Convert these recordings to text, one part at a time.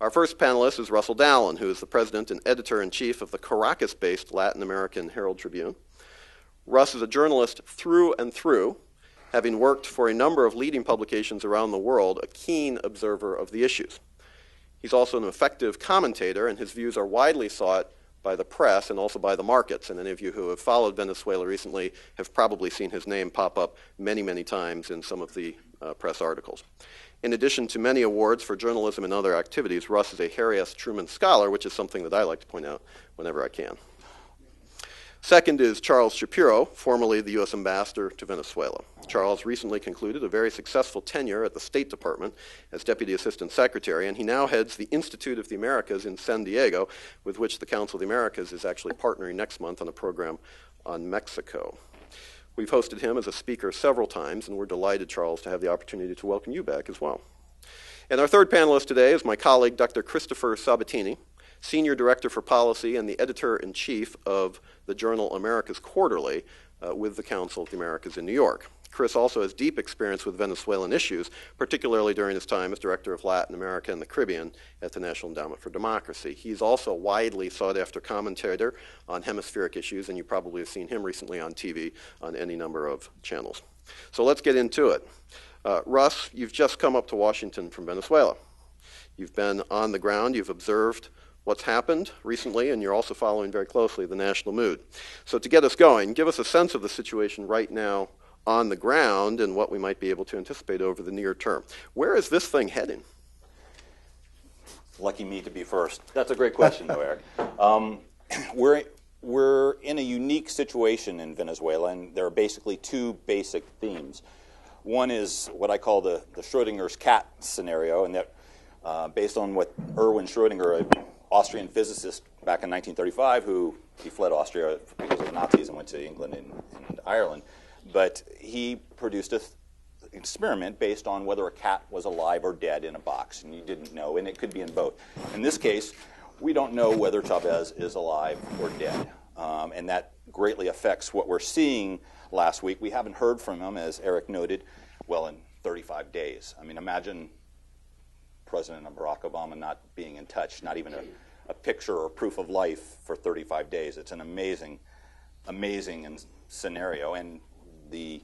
Our first panelist is Russell Dallen, who is the president and editor-in-chief of the Caracas-based Latin American Herald Tribune. Russ is a journalist through and through, having worked for a number of leading publications around the world, a keen observer of the issues. He's also an effective commentator, and his views are widely sought by the press and also by the markets. And any of you who have followed Venezuela recently have probably seen his name pop up many, many times in some of the press articles. In addition to many awards for journalism and other activities, Russ is a Harry S. Truman Scholar, which is something that I like to point out whenever I can. Second is Charles Shapiro, formerly the U.S. Ambassador to Venezuela. Charles recently concluded a very successful tenure at the State Department as Deputy Assistant Secretary, and he now heads the Institute of the Americas in San Diego, with which the Council of the Americas is actually partnering next month on a program on Mexico. We've hosted him as a speaker several times, and we're delighted, Charles, to have the opportunity to welcome you back as well. And our third panelist today is my colleague, Dr. Christopher Sabatini, Senior Director for Policy and the Editor-in-Chief of the journal Americas Quarterly with the Council of the Americas in New York. Chris also has deep experience with Venezuelan issues, particularly during his time as Director of Latin America and the Caribbean at the National Endowment for Democracy. He's also a widely sought-after commentator on hemispheric issues, and you probably have seen him recently on TV on any number of channels. So let's get into it. Russ, you've just come up to Washington from Venezuela. You've been on the ground, you've observed what's happened recently, and you're also following very closely the national mood. So to get us going, give us a sense of the situation right now on the ground and what we might be able to anticipate over the near term. Where is this thing heading? Lucky me to be first. That's a great question, though, Eric. We're in a unique situation in Venezuela, and there are basically two basic themes. One is what I call the Schrodinger's cat scenario, and that based on what Erwin Schrödinger, an Austrian physicist back in 1935, he fled Austria because of the Nazis and went to England and Ireland, but he produced an experiment based on whether a cat was alive or dead in a box, and you didn't know, and it could be in both. In this case, we don't know whether Chavez is alive or dead, and that greatly affects what we're seeing last week. We haven't heard from him, as Eric noted, well, in 35 days. I mean, imagine President Barack Obama not being in touch, not even a picture or proof of life for 35 days. It's an amazing scenario. And the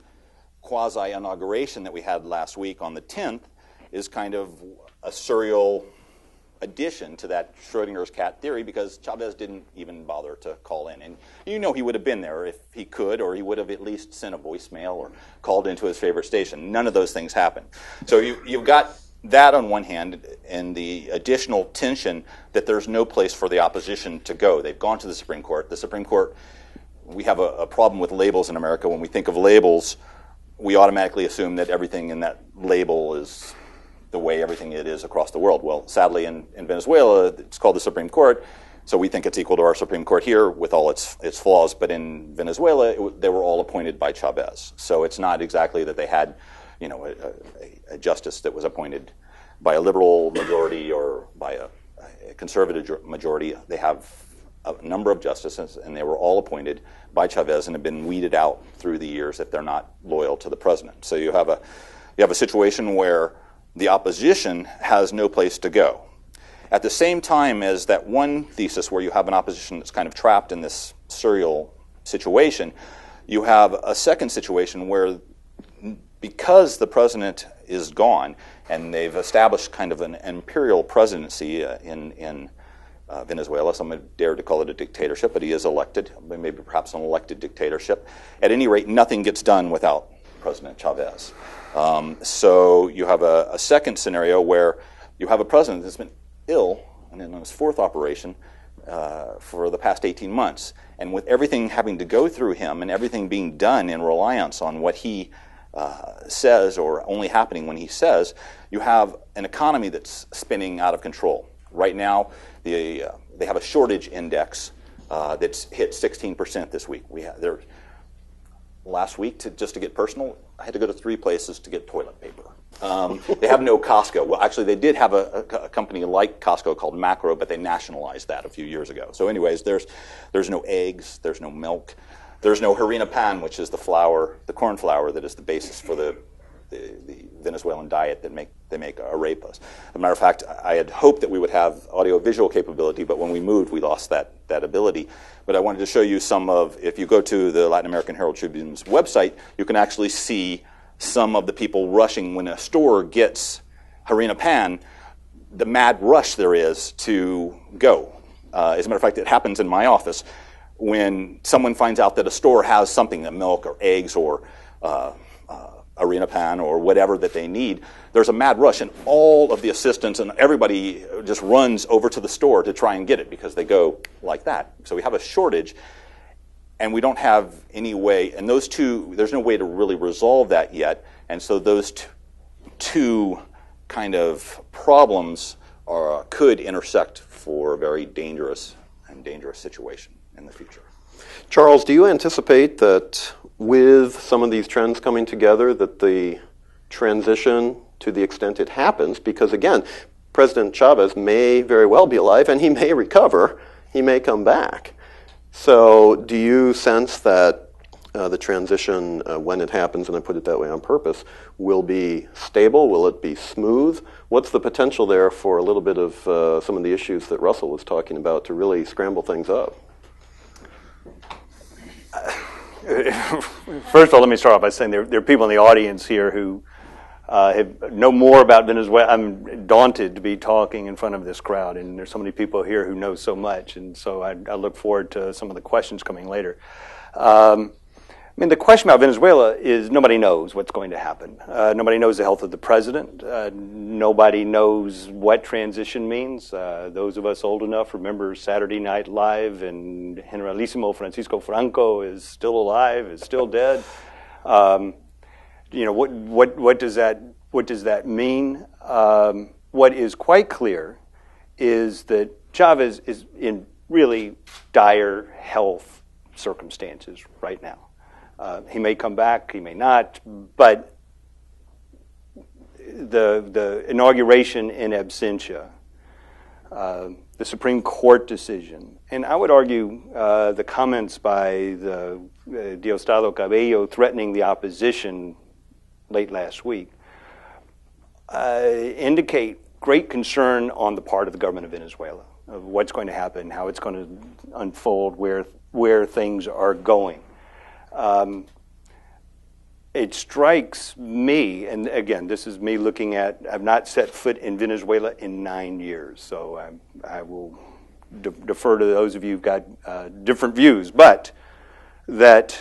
quasi-inauguration that we had last week on the 10th is kind of a surreal addition to that Schrodinger's cat theory, because Chavez didn't even bother to call in. And you know he would have been there if he could, or he would have at least sent a voicemail or called into his favorite station. None of those things happened. So you've got that on one hand, and the additional tension that there's no place for the opposition to go. They've gone to the Supreme Court. The Supreme Court, we have a problem with labels in America. When we think of labels, we automatically assume that everything in that label is the way everything it is across the world. Well, sadly, in Venezuela, it's called the Supreme Court, so we think it's equal to our Supreme Court here with all its flaws. But in Venezuela, they were all appointed by Chavez. So it's not exactly that they had, a justice that was appointed by a liberal majority or by a conservative majority. They have a number of justices, and they were all appointed by Chavez and have been weeded out through the years if they're not loyal to the president. So you have a situation where the opposition has no place to go. At the same time as that one thesis where you have an opposition that's kind of trapped in this surreal situation, you have a second situation where, because the president is gone and they've established kind of an imperial presidency in Venezuela, some would dare to call it a dictatorship, but he is elected, maybe perhaps an elected dictatorship. At any rate, nothing gets done without President Chavez. So you have a second scenario where you have a president that's been ill and in his fourth operation for the past 18 months. And with everything having to go through him and everything being done in reliance on what he says, or only happening when he says, you have an economy that's spinning out of control. Right now, they have a shortage index that's hit 16% this week. Last week, just to get personal, I had to go to 3 places to get toilet paper. They have no Costco. Well, actually, they did have a company like Costco called Macro, but they nationalized that a few years ago. So anyways, there's no eggs, there's no milk, there's no harina pan, which is the flour, the corn flour that is the basis for the the Venezuelan diet that they make arepas. As a matter of fact, I had hoped that we would have audio-visual capability, but when we moved, we lost that ability. But I wanted to show you some of, if you go to the Latin American Herald Tribune's website, you can actually see some of the people rushing when a store gets harina pan, the mad rush there is to go. As a matter of fact, it happens in my office when someone finds out that a store has something, milk or eggs or harina pan or whatever that they need. There's a mad rush, and all of the assistants and everybody just runs over to the store to try and get it because they go like that. So we have a shortage, and we don't have any way, and those two, there's no way to really resolve that yet, and so those two kind of problems could intersect for a very dangerous situation in the future. Charles, do you anticipate that with some of these trends coming together that the transition, to the extent it happens, because again, President Chavez may very well be alive and he may recover, he may come back. So do you sense that the transition, when it happens, and I put it that way on purpose, will be stable? Will it be smooth? What's the potential there for a little bit of some of the issues that Russell was talking about to really scramble things up? First of all, let me start off by saying there are people in the audience here who know more about Venezuela. I'm daunted to be talking in front of this crowd, and there's so many people here who know so much, and so I look forward to some of the questions coming later. I mean, the question about Venezuela is nobody knows what's going to happen. Nobody knows the health of the president. Nobody knows what transition means. Those of us old enough remember Saturday Night Live, and Generalissimo Francisco Franco is still alive, is still dead. What does that mean? What is quite clear is that Chavez is in really dire health circumstances right now. He may come back, he may not, but the inauguration in absentia, the Supreme Court decision, and I would argue the comments by the Diosdado Cabello threatening the opposition late last week indicate great concern on the part of the government of Venezuela of what's going to happen, how it's going to unfold, where things are going. It strikes me, and again, this is me looking at, I've not set foot in Venezuela in 9 years, so I will defer to those of you who've got different views, but that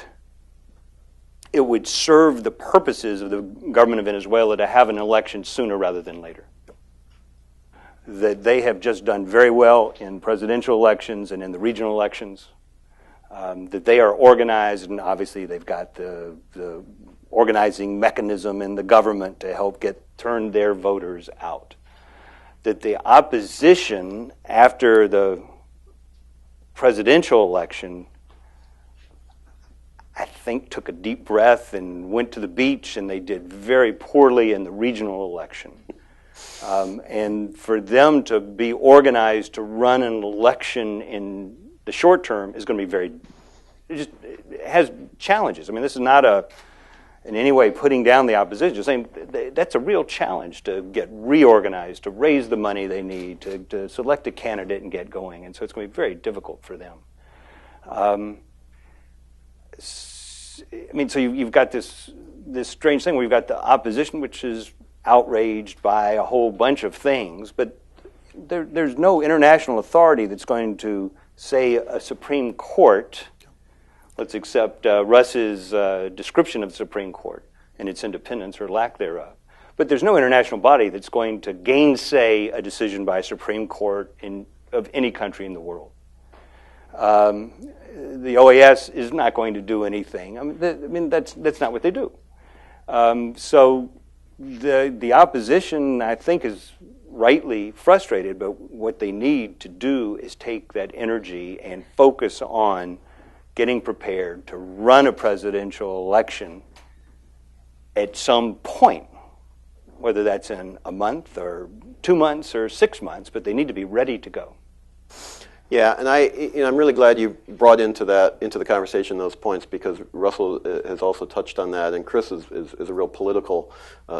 it would serve the purposes of the government of Venezuela to have an election sooner rather than later. That they have just done very well in presidential elections and in the regional elections. That they are organized, and obviously they've got the organizing mechanism in the government to help turn their voters out. That the opposition after the presidential election, I think, took a deep breath and went to the beach, and they did very poorly in the regional election. And for them to be organized to run an election in the short term is going to be it has challenges. I mean, this is not in any way putting down the opposition, just saying that's a real challenge to get reorganized, to raise the money they need, to select a candidate and get going. And so it's going to be very difficult for them. I mean, so you've got this strange thing where you've got the opposition, which is outraged by a whole bunch of things, but there's no international authority that's going to say a Supreme Court, let's accept Russ's description of the Supreme Court and its independence or lack thereof. But there's no international body that's going to gainsay a decision by a Supreme Court of any country in the world. The OAS is not going to do anything. I mean, that's not what they do. So the opposition, I think, is rightly frustrated, but what they need to do is take that energy and focus on getting prepared to run a presidential election at some point, whether that's in a month or 2 months or 6 months, but they need to be ready to go. Yeah, and I'm really glad you brought into the conversation those points, because Russell has also touched on that, and Chris is a real political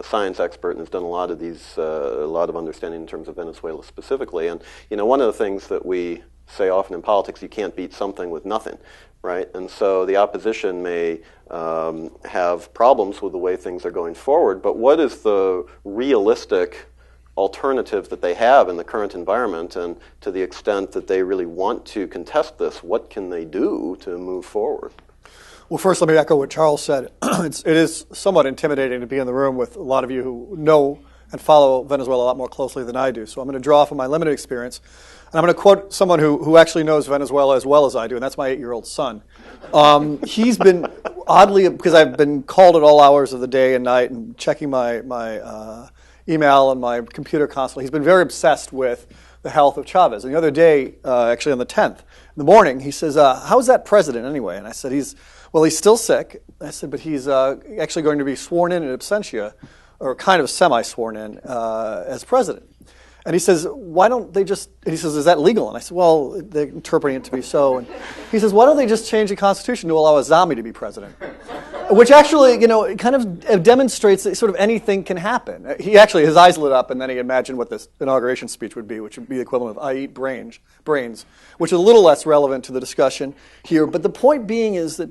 science expert and has done a lot of understanding in terms of Venezuela specifically. And one of the things that we say often in politics, you can't beat something with nothing, right? And so the opposition may have problems with the way things are going forward, but what is the realistic alternative that they have in the current environment, and to the extent that they really want to contest this, what can they do to move forward? Well, first, let me echo what Charles said. It is somewhat intimidating to be in the room with a lot of you who know and follow Venezuela a lot more closely than I do. So I'm going to draw from my limited experience, and I'm going to quote someone who actually knows Venezuela as well as I do, and that's my 8-year-old son. He's been, oddly, because I've been called at all hours of the day and night and checking my email and my computer constantly. He's been very obsessed with the health of Chavez. And the other day, actually on the 10th, in the morning, he says, how's that president anyway? And I said, he's still sick. I said, but he's actually going to be sworn in absentia, or kind of semi-sworn in as president. And he says, why don't they just, and he says, is that legal? And I said, well, they're interpreting it to be so. And he says, why don't they just change the Constitution to allow a zombie to be president? Which actually, it kind of demonstrates that sort of anything can happen. He actually, his eyes lit up, and then he imagined what this inauguration speech would be, which would be the equivalent of I eat brains, which is a little less relevant to the discussion here. But the point being is that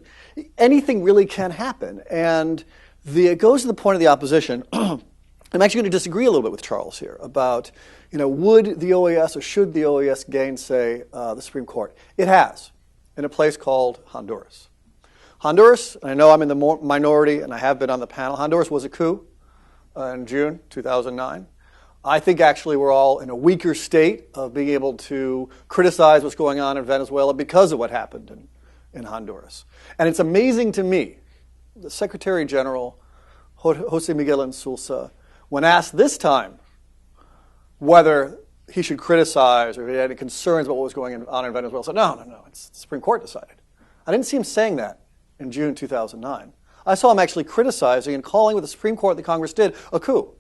anything really can happen. And it goes to the point of the opposition. I'm actually going to disagree a little bit with Charles here about, would the OAS or should the OAS gainsay the Supreme Court? It has, in a place called Honduras. Honduras, and I know I'm in the minority, and I have been on the panel. Honduras was a coup in June 2009. I think actually we're all in a weaker state of being able to criticize what's going on in Venezuela because of what happened in Honduras. And it's amazing to me, the Secretary General, Jose Miguel Insulza, when asked this time whether he should criticize or if he had any concerns about what was going on in Venezuela, said, no, it's the Supreme Court decided. I didn't see him saying that in June 2009. I saw him actually criticizing and calling what the Supreme Court and the Congress did a coup.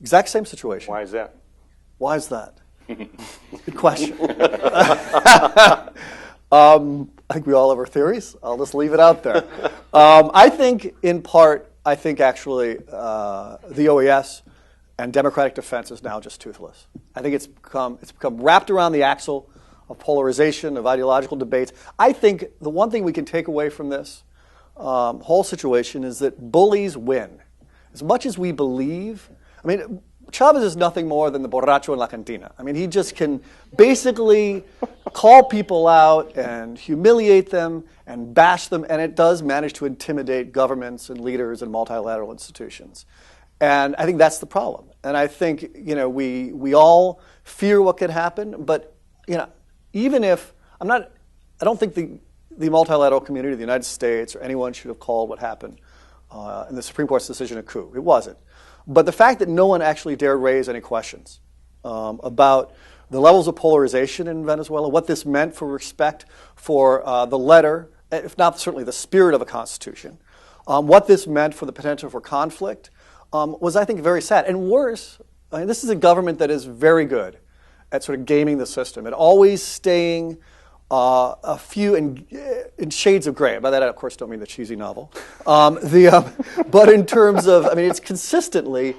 Exact same situation. Why is that? Why is that? Good question. I think we all have our theories. I'll just leave it out there. I think, in part, actually the OAS and democratic defense is now just toothless. I think it's become wrapped around the axle of polarization, of ideological debates. I think the one thing we can take away from this whole situation is that bullies win. As much as we believe, Chavez is nothing more than the borracho in la cantina. He just can basically call people out and humiliate them and bash them, and it does manage to intimidate governments and leaders and multilateral institutions. And I think that's the problem. And I think, we all fear what could happen, but, even if, I don't think the multilateral community, the United States, or anyone should have called what happened in the Supreme Court's decision a coup. It wasn't. But the fact that no one actually dared raise any questions about the levels of polarization in Venezuela, what this meant for respect for the letter, if not certainly the spirit of a constitution, what this meant for the potential for conflict, was, I think, very sad. And worse, this is a government that is very good at sort of gaming the system, at always staying a few in shades of gray. By that, I, of course, don't mean the cheesy novel. But in terms of, it's consistently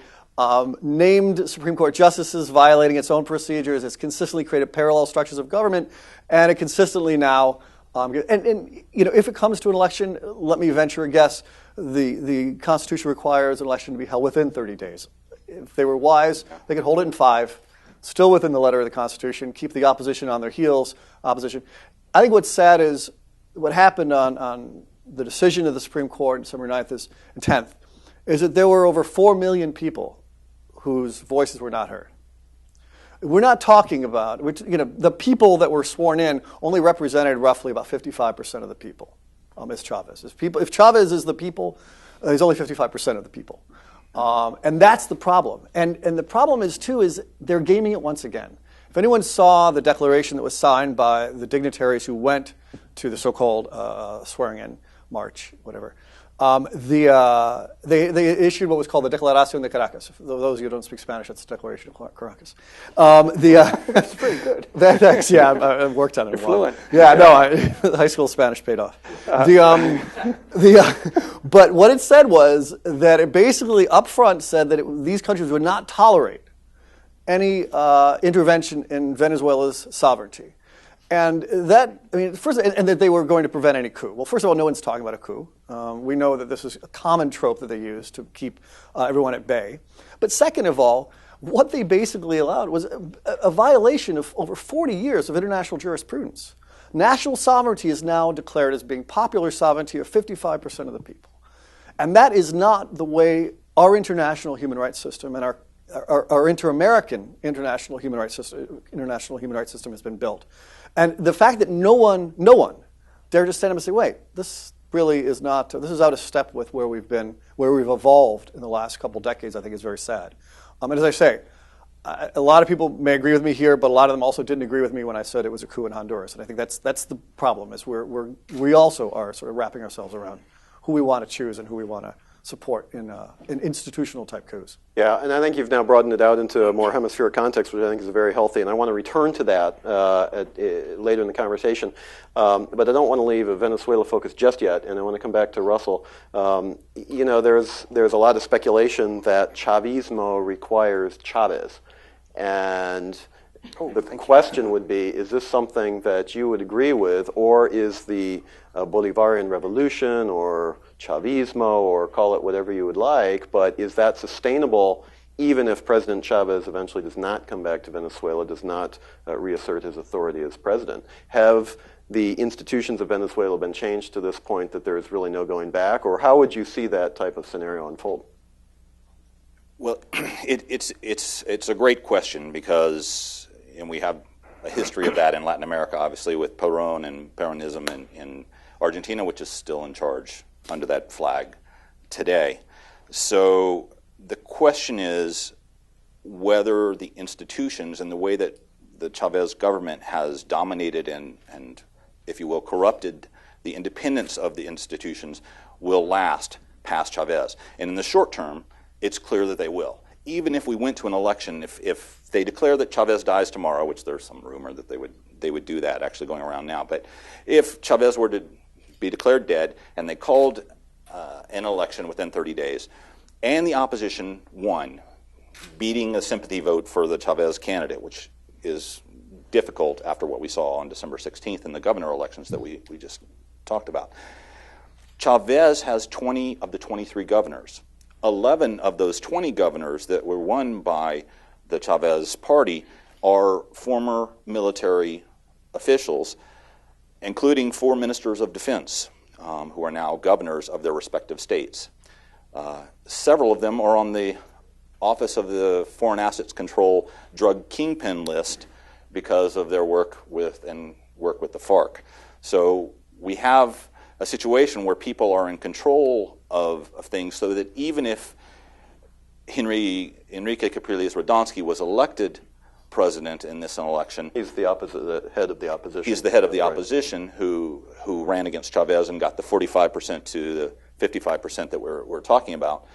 named Supreme Court justices violating its own procedures. It's consistently created parallel structures of government, and it consistently now, if it comes to an election, let me venture a guess, the Constitution requires an election to be held within 30 days. If they were wise, they could hold it in 5. Still within the letter of the Constitution, keep the opposition on their heels. I think what's sad is what happened on the decision of the Supreme Court on December 9th and 10th is that there were over 4 million people whose voices were not heard. We're not talking about, the people that were sworn in only represented roughly about 55% of the people. As Chavez. If Chavez is the people, he's only 55% of the people. And that's the problem. And the problem is they're gaming it once again. If anyone saw the declaration that was signed by the dignitaries who went to the so-called swearing-in march, whatever, They issued what was called the Declaración de Caracas. For those of you who don't speak Spanish, that's the Declaration of Caracas. That's pretty good. Thanks. Yeah, I've worked on it. You're fluent. Yeah, no, high school Spanish paid off. But what it said was that it basically upfront said that these countries would not tolerate any intervention in Venezuela's sovereignty. And that, I mean, first, and that they were going to prevent any coup. Well, first of all, no one's talking about a coup. We know that this is a common trope that they use to keep everyone at bay. But second of all, what they basically allowed was a violation of over 40 years of international jurisprudence. National sovereignty is now declared as being popular sovereignty of 55% of the people. And that is not the way our international human rights system and our inter-American international human rights system has been built. And the fact that no one dared to stand up and say, wait, this really is not, this is out of step with where we've been, where we've evolved in the last couple decades, I think is very sad. And as I say, a lot of people may agree with me here, but a lot of them also didn't agree with me when I said it was a coup in Honduras. And I think that's the problem, is we also are sort of wrapping ourselves around who we want to choose and who we want to support in institutional type coups. Yeah, and I think you've now broadened it out into a more hemispheric context, which I think is very healthy, and I want to return to that later in the conversation. But I don't want to leave a Venezuela focus just yet, and I want to come back to Russell. You know, there's a lot of speculation that Chavismo requires Chavez, and the question would be, is this something that you would agree with, or is the Bolivarian revolution or Chavismo, or call it whatever you would like, but is that sustainable even if President Chavez eventually does not come back to Venezuela, does not reassert his authority as president? Have the institutions of Venezuela been changed to this point that there is really no going back, or how would you see that type of scenario unfold? Well, it's a great question because, and we have a history of that in Latin America, obviously, with Perón and Peronism in Argentina, which is still in charge under that flag today. So the question is whether the institutions and the way that the Chavez government has dominated and, if you will, corrupted the independence of the institutions will last past Chavez. And in the short term, it's clear that they will. Even if we went to an election, if they declare that Chavez dies tomorrow, which there's some rumor that they would do that actually going around now, but if Chavez were to be declared dead and they called an election within 30 days and the opposition won, beating a sympathy vote for the Chavez candidate, which is difficult after what we saw on December 16th in the governor elections that we just talked about. Chavez has 20 of the 23 governors. 11 of those 20 governors that were won by the Chavez party are former military officials, including 4 ministers of defense who are now governors of their respective states. Several of them are on the Office of the Foreign Assets Control drug kingpin list because of their work with the FARC. So we have a situation where people are in control of things, so that even if Enrique Capriles Radonsky was elected president in this election, he's the head of the opposition. He's the head of the opposition who ran against Chavez and got the 45% to the 55% that we're talking about.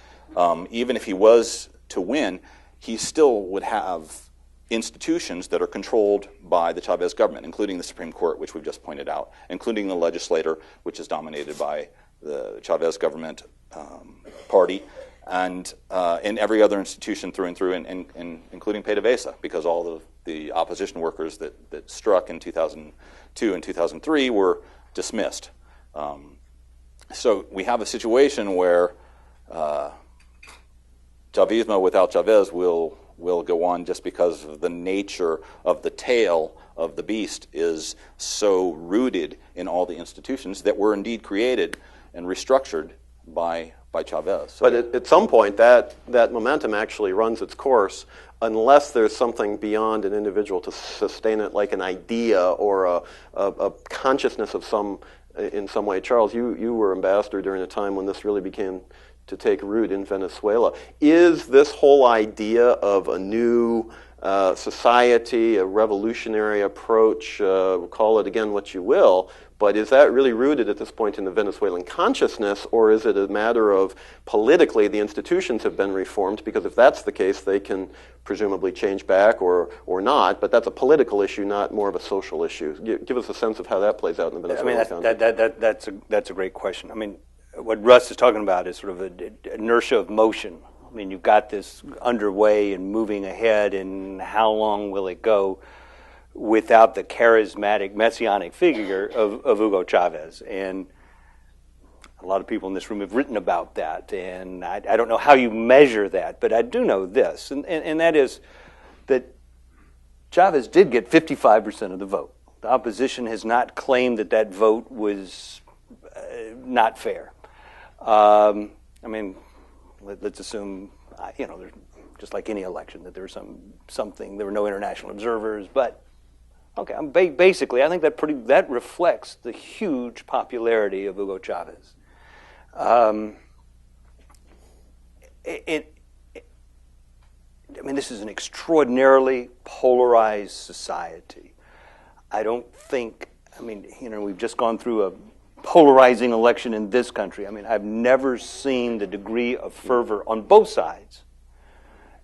Even if he was to win, he still would have institutions that are controlled by the Chavez government, including the Supreme Court, which we've just pointed out, including the legislature, which is dominated by the Chavez government party, and every other institution through and through, and including PDVSA, because all of the opposition workers that struck in 2002 and 2003 were dismissed. So we have a situation where Chavismo without Chavez will go on, just because of the nature of the tail of the beast is so rooted in all the institutions that were indeed created and restructured by Chavez. So, but at some point, that momentum actually runs its course unless there's something beyond an individual to sustain it, like an idea or a consciousness of in some way. Charles, you were ambassador during a time when this really began to take root in Venezuela. Is this whole idea of a new society, a revolutionary approach, call it again what you will, But is that really rooted at this point in the Venezuelan consciousness, or is it a matter of politically the institutions have been reformed? Because if that's the case, they can presumably change back or not, but that's a political issue, not more of a social issue. Give us a sense of how that plays out in the Venezuelan context. That's a great question. I mean, what Russ is talking about is sort of an inertia of motion. I mean, you've got this underway and moving ahead, and how long will it go without the charismatic, messianic figure of Hugo Chavez? And a lot of people in this room have written about that, and I don't know how you measure that, but I do know this, and that is that Chavez did get 55% of the vote. The opposition has not claimed that that vote was not fair. I mean, let's assume, just like any election, that there was something. There were no international observers, but okay. Basically, I think that reflects the huge popularity of Hugo Chavez. I mean, this is an extraordinarily polarized society. I don't think. I mean, we've just gone through a polarizing election in this country. I mean, I've never seen the degree of fervor on both sides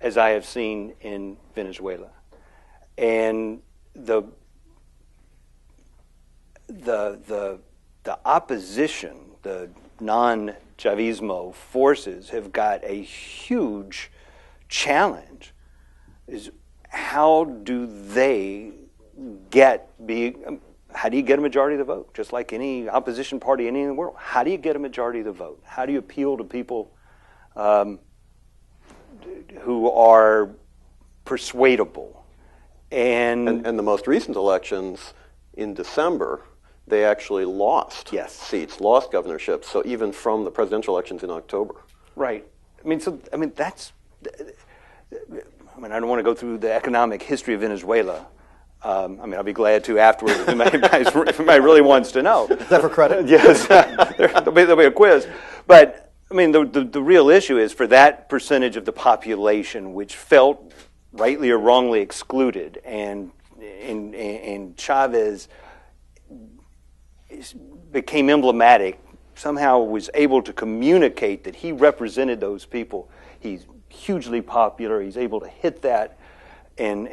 as I have seen in Venezuela. And the opposition, the non-Chavismo forces have got a huge challenge. Is how do you get a majority of the vote? Just like any opposition party any in the world. How do you get a majority of the vote? How do you appeal to people who are persuadable? And the most recent elections in December, they actually lost seats, lost governorships. So even from the presidential elections in October. Right. I mean, I don't want to go through the economic history of Venezuela. I mean, I'll be glad to afterwards if anybody really wants to know. Is that for credit? Yes. There'll be a quiz. But, I mean, the real issue is for that percentage of the population which felt rightly or wrongly excluded, and Chavez became emblematic, somehow was able to communicate that he represented those people. He's hugely popular. He's able to hit that and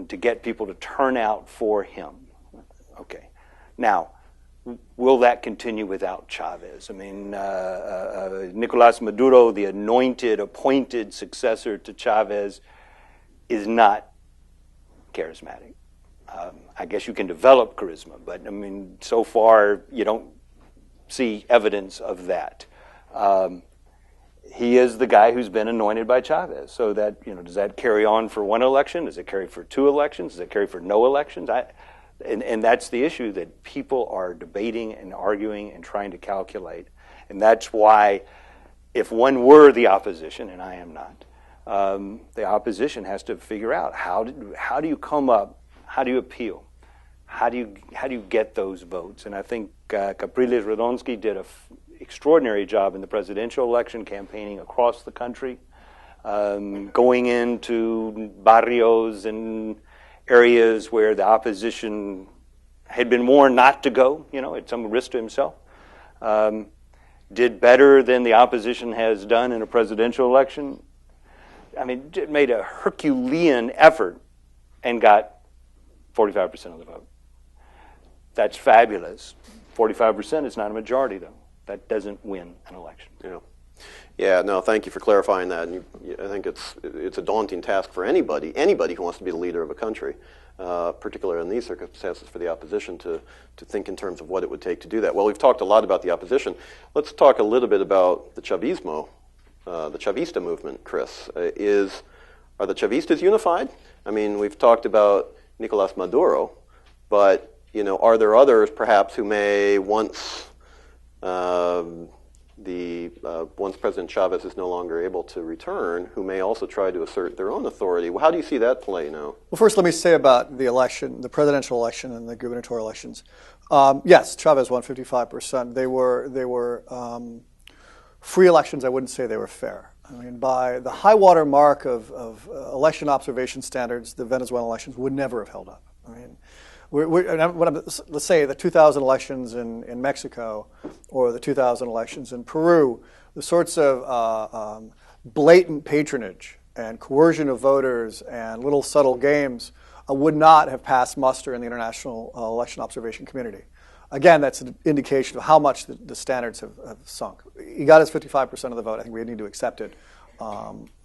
to get people to turn out for him. Okay. Now, will that continue without Chavez? I mean, Nicolas Maduro, the appointed successor to Chavez, is not charismatic. I guess you can develop charisma, but I mean, so far you don't see evidence of that. He is the guy who's been anointed by Chavez. So that, does that carry on for one election? Does it carry for two elections? Does it carry for no elections? And that's the issue that people are debating and arguing and trying to calculate. And that's why, if one were the opposition, and I am not, the opposition has to figure out how do you come up, how do you appeal, how do you get those votes? And I think Capriles Radonsky did an extraordinary job in the presidential election, campaigning across the country, going into barrios and areas where the opposition had been warned not to go, at some risk to himself. Did better than the opposition has done in a presidential election. I mean, it made a Herculean effort and got 45% of the vote. That's fabulous. 45% is not a majority, though. That doesn't win an election. Yeah. No, thank you for clarifying that. And I think it's a daunting task for anybody who wants to be the leader of a country, particularly in these circumstances for the opposition to think in terms of what it would take to do that. Well, we've talked a lot about the opposition. Let's talk a little bit about the Chavismo, the Chavista movement, Chris. Are the Chavistas unified? I mean, we've talked about Nicolas Maduro, but are there others perhaps who may once President Chavez is no longer able to return, who may also try to assert their own authority? How do you see that play now? Well, first let me say about the election, the presidential election and the gubernatorial elections. Yes, Chavez won 55%. They were free elections. I wouldn't say they were fair. I mean, by the high water mark of election observation standards, the Venezuelan elections would never have held up. I mean, let's say the 2000 elections in Mexico or the 2000 elections in Peru, the sorts of blatant patronage and coercion of voters and little subtle games would not have passed muster in the international election observation community. Again, that's an indication of how much the standards have sunk. He got his 55% of the vote. I think we need to accept it.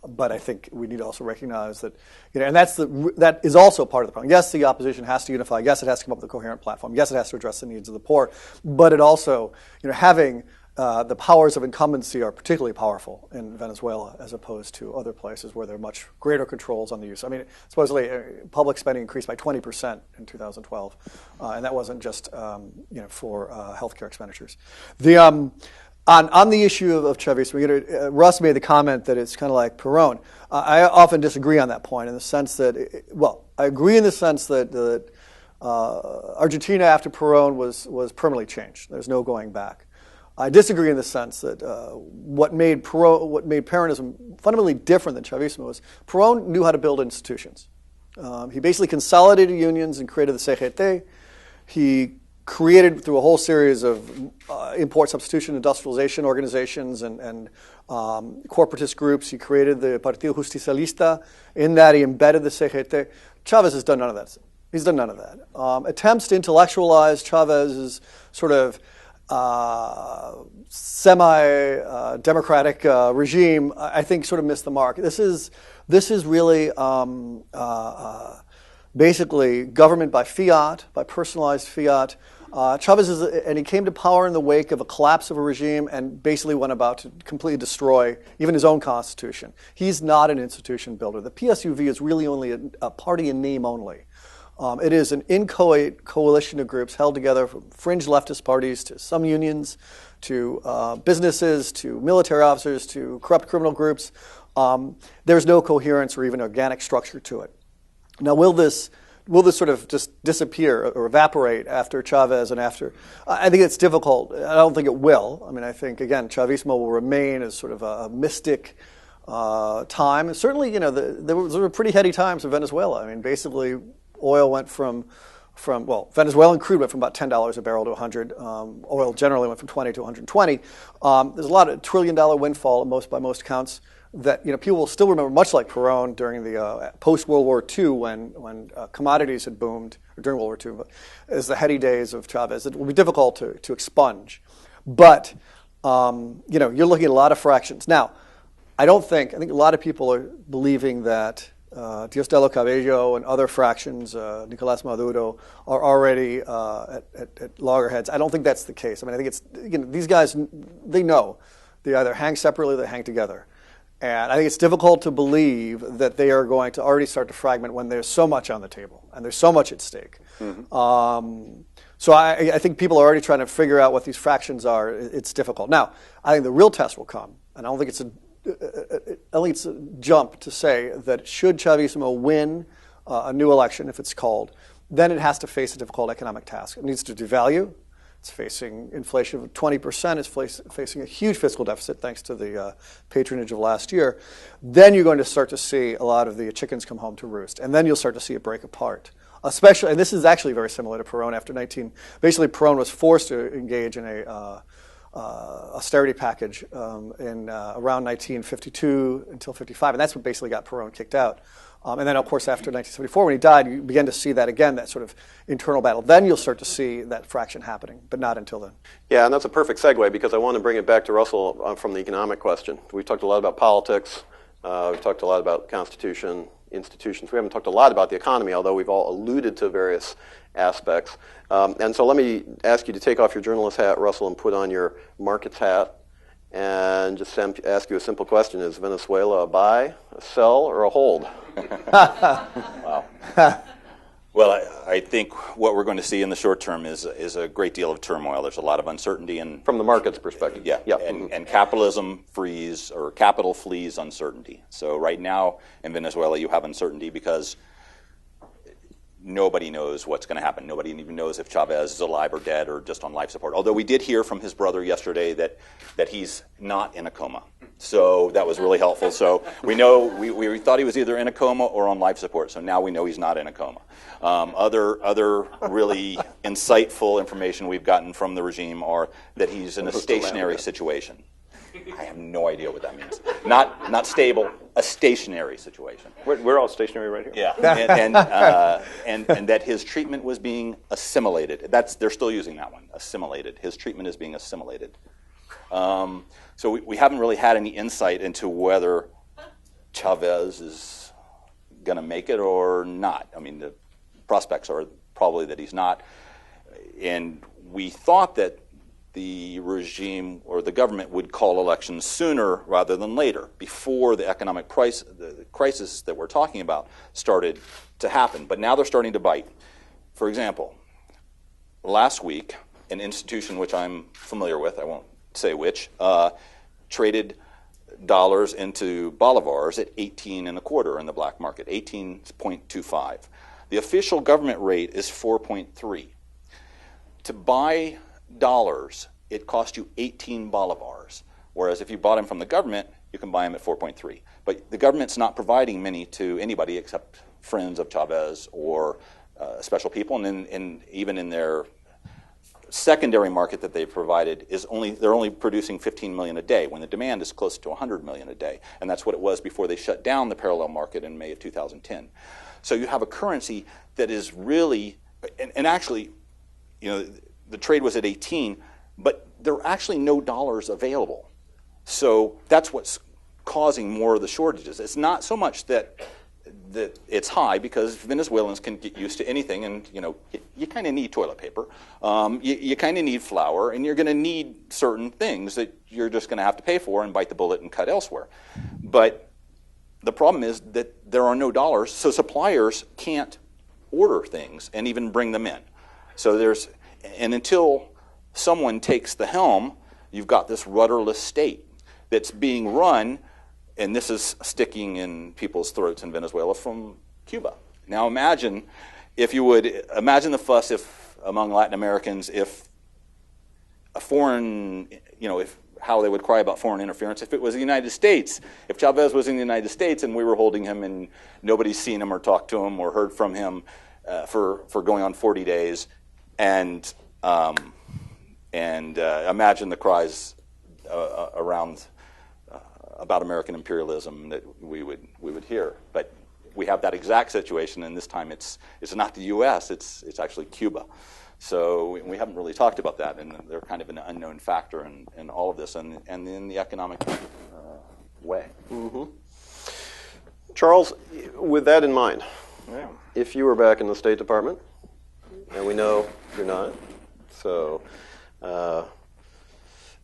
But I think we need to also recognize that, and that is also part of the problem. Yes, the opposition has to unify. Yes, it has to come up with a coherent platform. Yes, it has to address the needs of the poor. But it also, having the powers of incumbency are particularly powerful in Venezuela as opposed to other places where there are much greater controls on the use. I mean, supposedly public spending increased by 20% in 2012, and that wasn't just for healthcare expenditures. On the issue of Chavismo, Russ made the comment that it's kind of like Perón. I often disagree on that point in the sense that, I agree in the sense that Argentina after Perón was permanently changed. There's no going back. I disagree in the sense that what made Peronism fundamentally different than Chavismo was Perón knew how to build institutions. He basically consolidated unions and created the CGT. He created through a whole series of import substitution industrialization organizations and corporatist groups. He created the Partido Justicialista. In that, he embedded the CGT. Chavez has done none of that. He's done none of that. Attempts to intellectualize Chavez's sort of semi-democratic regime, I think, sort of missed the mark. This is really basically government by fiat, by personalized fiat. Chavez and he came to power in the wake of a collapse of a regime and basically went about to completely destroy even his own constitution. He's not an institution builder. The PSUV is really only a party in name only. It is an inchoate coalition of groups held together from fringe leftist parties to some unions, to businesses, to military officers, to corrupt criminal groups. There's no coherence or even organic structure to it. Now, will this sort of just disappear or evaporate after Chavez and after? I think it's difficult. I don't think it will. I mean, I think, again, Chavismo will remain as sort of a mystic time. And certainly, there were pretty heady times in Venezuela. I mean, basically, oil went from Venezuelan crude went from about $10 a barrel to 100. Oil generally went from 20 to 120. There's a lot of $1 trillion windfall by most accounts that people will still remember, much like Perón during the post-World War II when commodities had boomed, or during World War II, as the heady days of Chavez. It will be difficult to expunge. But, you're looking at a lot of fractions. Now, I think a lot of people are believing that Diosdado Cabello and other fractions, Nicolás Maduro, are already at loggerheads. I don't think that's the case. I mean, I think it's, these guys, they know. They either hang separately or they hang together. And I think it's difficult to believe that they are going to already start to fragment when there's so much on the table and there's so much at stake. Mm-hmm. So I think people are already trying to figure out what these fractions are. It's difficult. Now, I think the real test will come, and I don't think it's a jump to say that should Chavismo win a new election, if it's called, then it has to face a difficult economic task. It needs to devalue. It's facing inflation of 20%. It's facing a huge fiscal deficit thanks to the patronage of last year. Then you're going to start to see a lot of the chickens come home to roost. And then you'll start to see it break apart. Especially, and this is actually very similar to Perón after basically Perón was forced to engage in a austerity package in around 1952 until 55. And that's what basically got Perón kicked out. And then, of course, after 1974, when he died, you began to see that again, that sort of internal battle. Then you'll start to see that fraction happening, but not until then. Yeah, and that's a perfect segue because I want to bring it back to Russell from the economic question. We've talked a lot about politics. We've talked a lot about Constitution, institutions. We haven't talked a lot about the economy, although we've all alluded to various aspects. And so let me ask you to take off your journalist hat, Russell, and put on your markets hat. And just ask you a simple question. Is Venezuela a buy, a sell, or a hold? Wow. Well, I think what we're going to see in the short term is a great deal of turmoil. There's a lot of uncertainty. From the market's perspective. Yeah. Yep. And capitalism capital flees uncertainty. So right now in Venezuela you have uncertainty because nobody knows what's going to happen. Nobody even knows if Chavez is alive or dead or just on life support. Although we did hear from his brother yesterday that he's not in a coma. So that was really helpful. So we know, we thought he was either in a coma or on life support, so now we know he's not in a coma. Other really insightful information we've gotten from the regime are that he's in a stationary situation. I have no idea what that means. Not stable, a stationary situation. We're all stationary right here. Yeah, and that his treatment was being assimilated. They're still using that one, assimilated. His treatment is being assimilated. So we haven't really had any insight into whether Chavez is going to make it or not. I mean, the prospects are probably that he's not. And we thought that the regime or the government would call elections sooner rather than later, before the economic crisis that we're talking about started to happen. But now they're starting to bite. For example, last week, an institution which I'm familiar with, I won't say which, traded dollars into bolivars at 18.25 in the black market, 18.25. The official government rate is 4.3. To buy dollars, it cost you 18 bolivars, whereas if you bought them from the government, you can buy them at 4.3. But the government's not providing many to anybody except friends of Chavez or special people, and even in their secondary market that they've provided they're only producing 15 million a day when the demand is close to 100 million a day, and that's what it was before they shut down the parallel market in May of 2010. So you have a currency that is really, and actually, you know, the trade was at 18, but there are actually no dollars available. So that's what's causing more of the shortages. It's not so much that it's high, because Venezuelans can get used to anything, and you know, you kind of need toilet paper, you kind of need flour, and you're going to need certain things that you're just going to have to pay for and bite the bullet and cut elsewhere. But the problem is that there are no dollars, so suppliers can't order things and even bring them in. So and until someone takes the helm, you've got this rudderless state that's being run. And this is sticking in people's throats in Venezuela from Cuba. Now imagine, if you would, imagine the fuss among Latin Americans if a foreign, you know, how they would cry about foreign interference if it was the United States. If Chavez was in the United States and we were holding him and nobody's seen him or talked to him or heard from him for going on 40 days, and imagine the cries around about American imperialism that we would hear. But we have that exact situation, and this time it's not the U.S., it's actually Cuba. So we haven't really talked about that, and they're kind of an unknown factor in all of this, and in the economic way. Mm-hmm. Charles, with that in mind, if you were back in the State Department, and we know you're not, so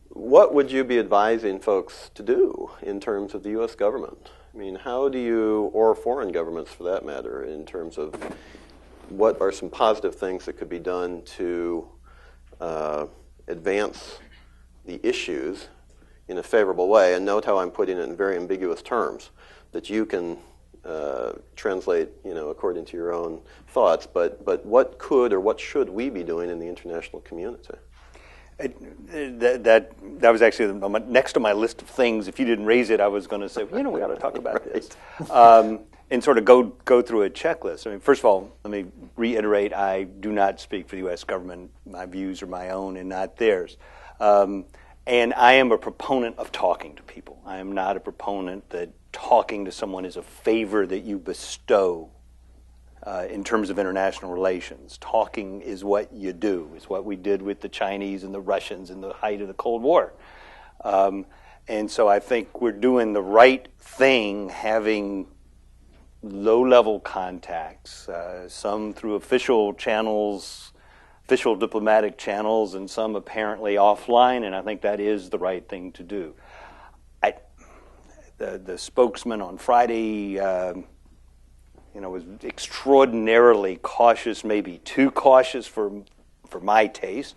what would you be advising folks to do in terms of the U.S. government? I mean, how do you, or foreign governments for that matter, in terms of what are some positive things that could be done to advance the issues in a favorable way? And note how I'm putting it in very ambiguous terms that you can translate, you know, according to your own thoughts. But what could or what should we be doing in the international community? That was actually next on my list of things. If you didn't raise it, I was going to say, well, you know, we got to talk about this, and sort of go through a checklist. I mean, first of all, let me reiterate: I do not speak for the U.S. government. My views are my own and not theirs. And I am a proponent of talking to people. I am not a proponent that talking to someone is a favor that you bestow. In terms of international relations, talking is what you do. It's what we did with the Chinese and the Russians in the height of the Cold War. And so I think we're doing the right thing, having low-level contacts, some through official channels, official diplomatic channels, and some apparently offline, and I think that is the right thing to do. The spokesman on Friday was extraordinarily cautious, maybe too cautious for my taste.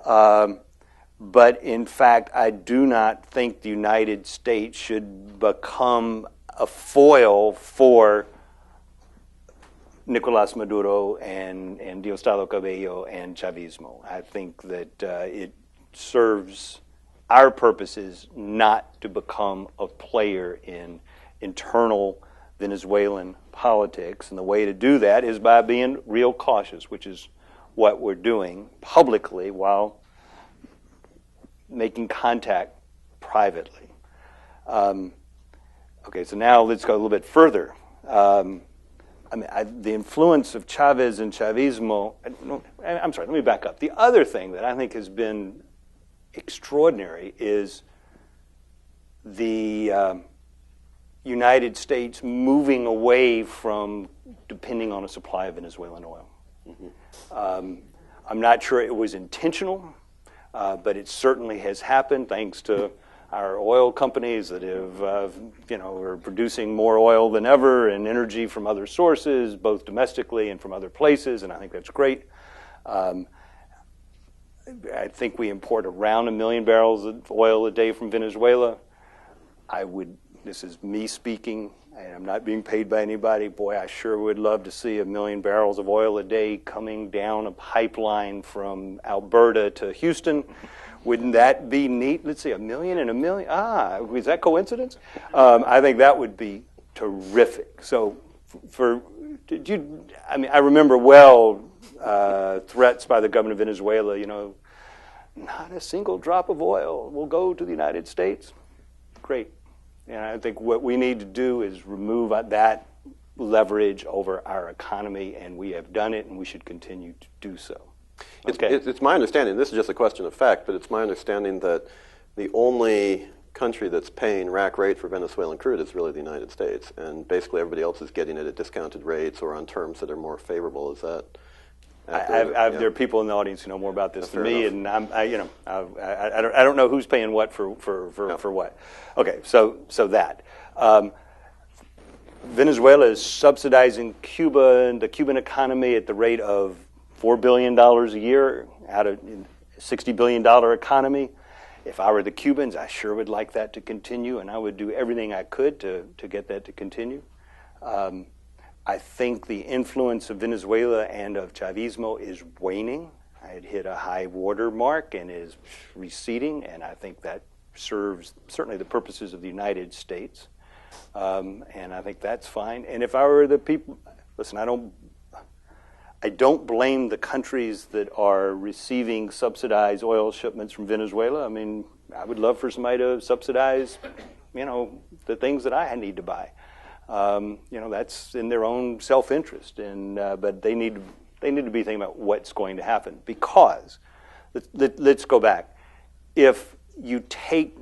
But in fact, I do not think the United States should become a foil for Nicolás Maduro and Diosdado Cabello and Chavismo. I think that it serves our purpose is not to become a player in internal Venezuelan politics, and the way to do that is by being real cautious, which is what we're doing publicly while making contact privately. Okay, so now let's go a little bit further. The influence of Chavez and Chavismo, I'm sorry, let me back up. The other thing that I think has been extraordinary is the United States moving away from depending on a supply of Venezuelan oil. Mm-hmm. I'm not sure it was intentional, but it certainly has happened thanks to our oil companies that have, are producing more oil than ever and energy from other sources, both domestically and from other places, and I think that's great. I think we import around 1 million barrels of oil a day from Venezuela. This is me speaking, and I'm not being paid by anybody. Boy, I sure would love to see 1 million barrels of oil a day coming down a pipeline from Alberta to Houston. Wouldn't that be neat? Let's see, 1 million and 1 million. Is that coincidence? I think that would be terrific. So, I remember well threats by the government of Venezuela. Not a single drop of oil will go to the United States. Great. And I think what we need to do is remove that leverage over our economy, and we have done it, and we should continue to do so. Okay. It's my understanding, this is just a question of fact, but it's my understanding that the only country that's paying rack rate for Venezuelan crude is really the United States, and basically everybody else is getting it at discounted rates or on terms that are more favorable. Is that accurate? There are people in the audience who know more about this than me, enough. and I don't know who's paying what for what. Okay, so that. Venezuela is subsidizing Cuba and the Cuban economy at the rate of $4 billion a year out of a $60 billion economy. If I were the Cubans, I sure would like that to continue, and I would do everything I could to get that to continue. I think the influence of Venezuela and of Chavismo is waning. It hit a high water mark and is receding, and I think that serves certainly the purposes of the United States. And I think that's fine. And if I were the people, listen, I don't blame the countries that are receiving subsidized oil shipments from Venezuela. I mean, I would love for somebody to subsidize, the things that I need to buy. That's in their own self-interest, and but they need to be thinking about what's going to happen. Because let's go back. If you take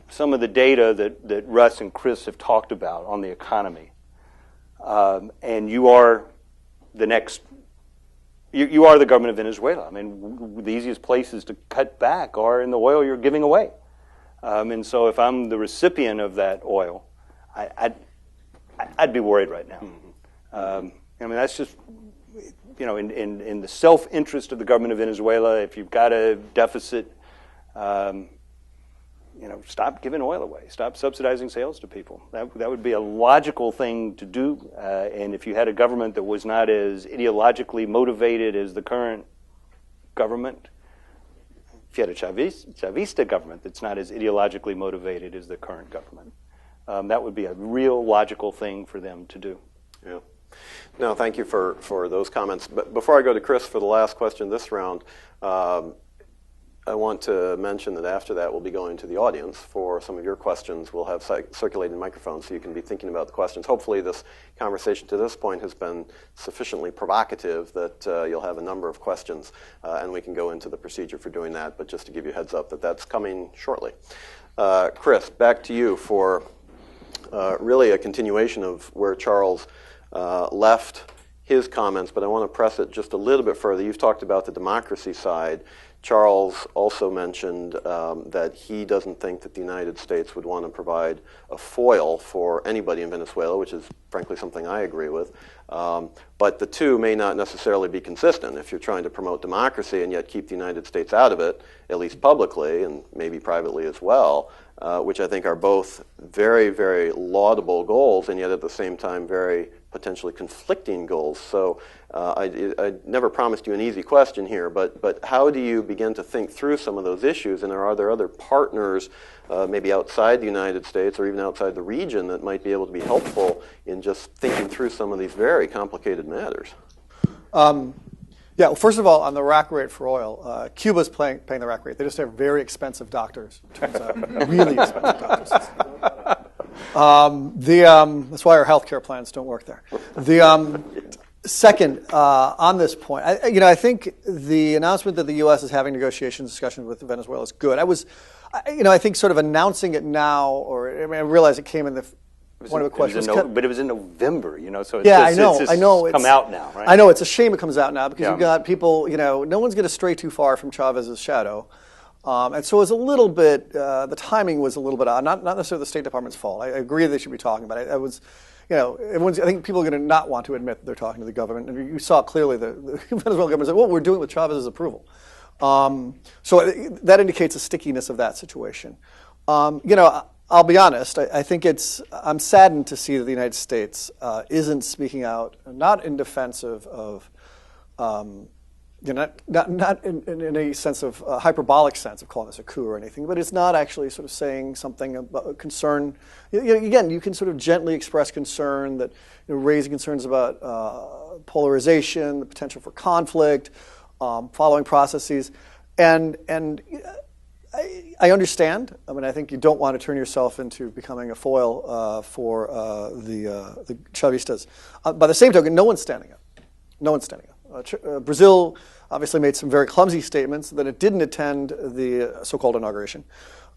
some of the data that Russ and Chris have talked about on the economy, and you are the next. You are the government of Venezuela. I mean, the easiest places to cut back are in the oil you're giving away. And so if I'm the recipient of that oil, I'd be worried right now. Mm-hmm. That's just, in the self-interest of the government of Venezuela, if you've got a deficit, stop giving oil away. Stop subsidizing sales to people. That would be a logical thing to do. And if you had a government that was not as ideologically motivated as the current government, if you had a Chavista government that's not as ideologically motivated as the current government, that would be a real logical thing for them to do. Yeah. No, thank you for those comments. But before I go to Chris for the last question this round, I want to mention that after that we'll be going to the audience for some of your questions. We'll have circulating microphones so you can be thinking about the questions. Hopefully this conversation to this point has been sufficiently provocative that you'll have a number of questions, and we can go into the procedure for doing that, but just to give you a heads up that that's coming shortly. Chris, back to you for really a continuation of where Charles left his comments, but I want to press it just a little bit further. You've talked about the democracy side. Charles also mentioned that he doesn't think that the United States would want to provide a foil for anybody in Venezuela, which is frankly something I agree with. But the two may not necessarily be consistent. If you're trying to promote democracy and yet keep the United States out of it, at least publicly and maybe privately as well, which I think are both very, very laudable goals, and yet at the same time very potentially conflicting goals. So I never promised you an easy question here, but how do you begin to think through some of those issues, and are there other partners maybe outside the United States or even outside the region that might be able to be helpful in just thinking through some of these very complicated matters? Yeah, well, first of all, on the rack rate for oil, Cuba's paying the rack rate. They just have very expensive doctors, turns out. Really expensive doctors. That's why our healthcare plans don't work there. Second, on this point, I think the announcement that the U.S. is having negotiations, discussions with Venezuela is good. I think sort of announcing it now, I realize it came in one of the questions. But it was in November, so it's yeah, just, I know. Come out now, right? I know, it's a shame it comes out now because you've got people, no one's going to stray too far from Chavez's shadow. And so it was a little bit, the timing was a little bit odd, not necessarily the State Department's fault. I agree they should be talking about it. I think people are going to not want to admit that they're talking to the government. And you saw clearly the Venezuelan government said, well, we're doing it with Chavez's approval. So that indicates a stickiness of that situation. I'll be honest. I think I'm saddened to see that the United States isn't speaking out, not in defense of not in a sense of hyperbolic sense of calling this a coup or anything, but it's not actually sort of saying something about concern. Again, you can sort of gently express concern that raising concerns about polarization, the potential for conflict, following processes, and I understand. I think you don't want to turn yourself into becoming a foil for the Chavistas. By the same token, no one's standing up. No one's standing up. Brazil obviously made some very clumsy statements that it didn't attend the so-called inauguration,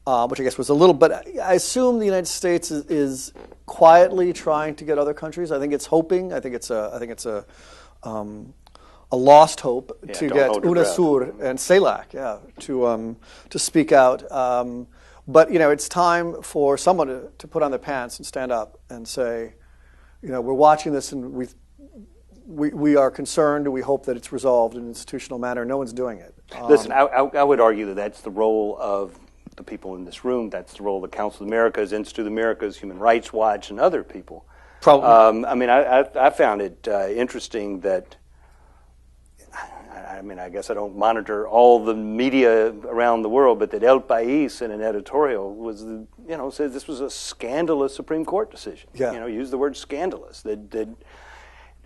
which I guess was a little. But I assume the United States is quietly trying to get other countries. I think it's hoping. I think it's a lost hope to get UNASUR and CELAC, to speak out. But it's time for someone to put on their pants and stand up and say, we're watching this and we are concerned and we hope that it's resolved in an institutional manner. No one's doing it. Listen, I would argue that that's the role of the people in this room. That's the role of the Council of the Americas, Institute of the Americas, Human Rights Watch, and other people. Probably. I found it interesting that. I guess I don't monitor all the media around the world, but that El País in an editorial was, said this was a scandalous Supreme Court decision. Yeah. Used the word scandalous. That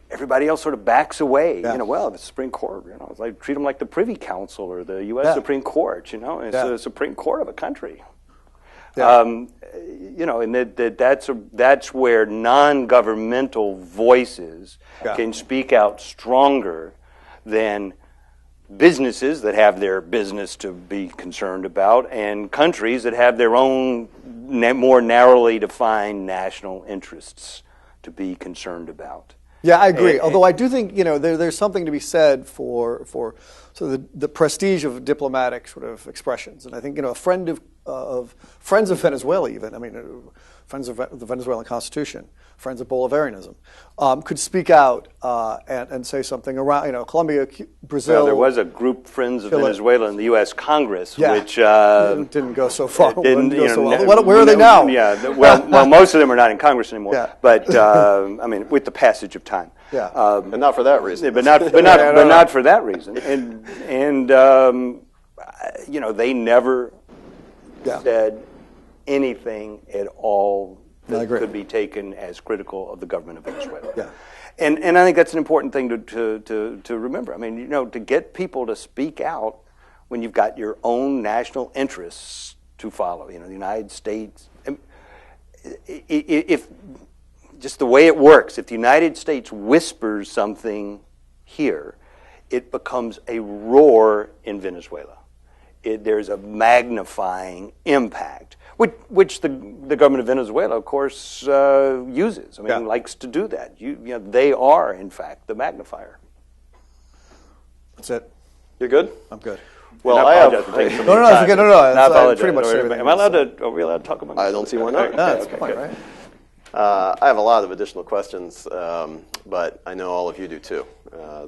everybody else sort of backs away. Yeah. The Supreme Court, it's like treat them like the Privy Council or the U.S. Supreme Court. It's the Supreme Court of a country. Yeah. And that's where non-governmental voices can speak out stronger than businesses that have their business to be concerned about and countries that have their own more narrowly defined national interests to be concerned about. Yeah, I agree. Although I do think there's something to be said for the prestige of diplomatic sort of expressions, and I think a friend of friends of Venezuela, even friends of the Venezuelan Constitution, friends of Bolivarianism, could speak out and say something around Colombia, Brazil. Well, there was a group, Friends of Venezuela, in the U.S. Congress, which didn't go so far. Didn't go so well. Where are they now? Yeah, well, most of them are not in Congress anymore. Yeah. But with the passage of time. Yeah, and not for that reason. But not for that reason. And they never said anything at all that could be taken as critical of the government of Venezuela. Yeah. And I think that's an important thing to remember. To get people to speak out when you've got your own national interests to follow. The United States. If just the way it works, if the United States whispers something here, it becomes a roar in Venezuela. There's a magnifying impact, which the government of Venezuela, of course, uses. Likes to do that. They are, in fact, the magnifier. That's it. You're good? I'm good. Well, I apologize for taking so many it's okay. I apologize. Pretty much Are we allowed to talk about this? I don't see why not. That's the point, right? I have a lot of additional questions, but I know all of you do too.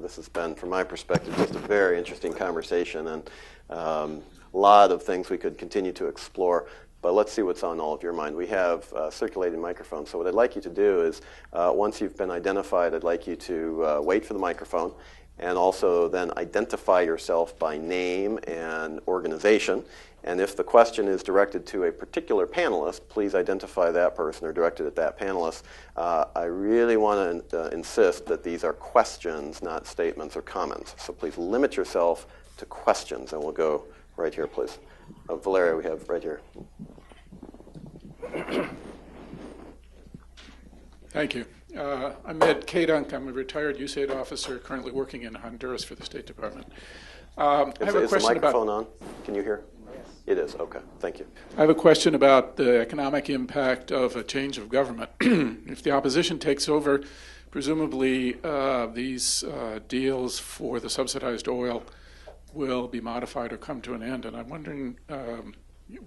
This has been, from my perspective, just a very interesting conversation, and a lot of things we could continue to explore. but let's see what's on all of your mind. We have circulating microphones, so what I'd like you to do is, once you've been identified, I'd like you to wait for the microphone, and also then identify yourself by name and organization. And if the question is directed to a particular panelist, please identify that person or direct it at that panelist. I really want to insist that these are questions, not statements or comments. So please limit yourself to questions, and we'll go right here, please. Valeria, we have right here. Thank you. I'm Ed Kadunk. I'm a retired USAID officer currently working in Honduras for the State Department. I have a question about... Is the microphone on? Can you hear? Yes. It is. Okay. Thank you. I have a question about the economic impact of a change of government. If the opposition takes over, presumably these deals for the subsidized oil will be modified or come to an end. And I'm wondering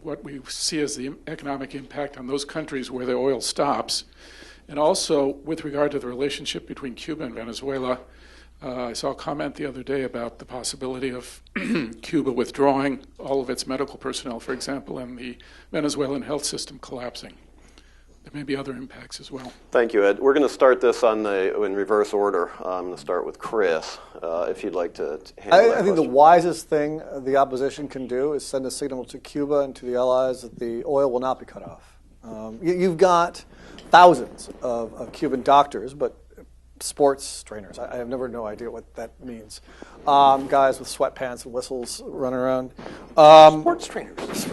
what we see as the economic impact on those countries where the oil stops. And also, with regard to the relationship between Cuba and Venezuela, I saw a comment the other day about the possibility of Cuba withdrawing all of its medical personnel, for example, and the Venezuelan health system collapsing. There may be other impacts as well. Thank you, Ed. We're going to start this in reverse order. I'm going to start with Chris, if you'd like to handle that I think the wisest thing the opposition can do is send a signal to Cuba and to the allies that the oil will not be cut off. You've got thousands of Cuban doctors, but sports trainers. I have never no idea what that means. Guys with sweatpants and whistles running around. Sports trainers.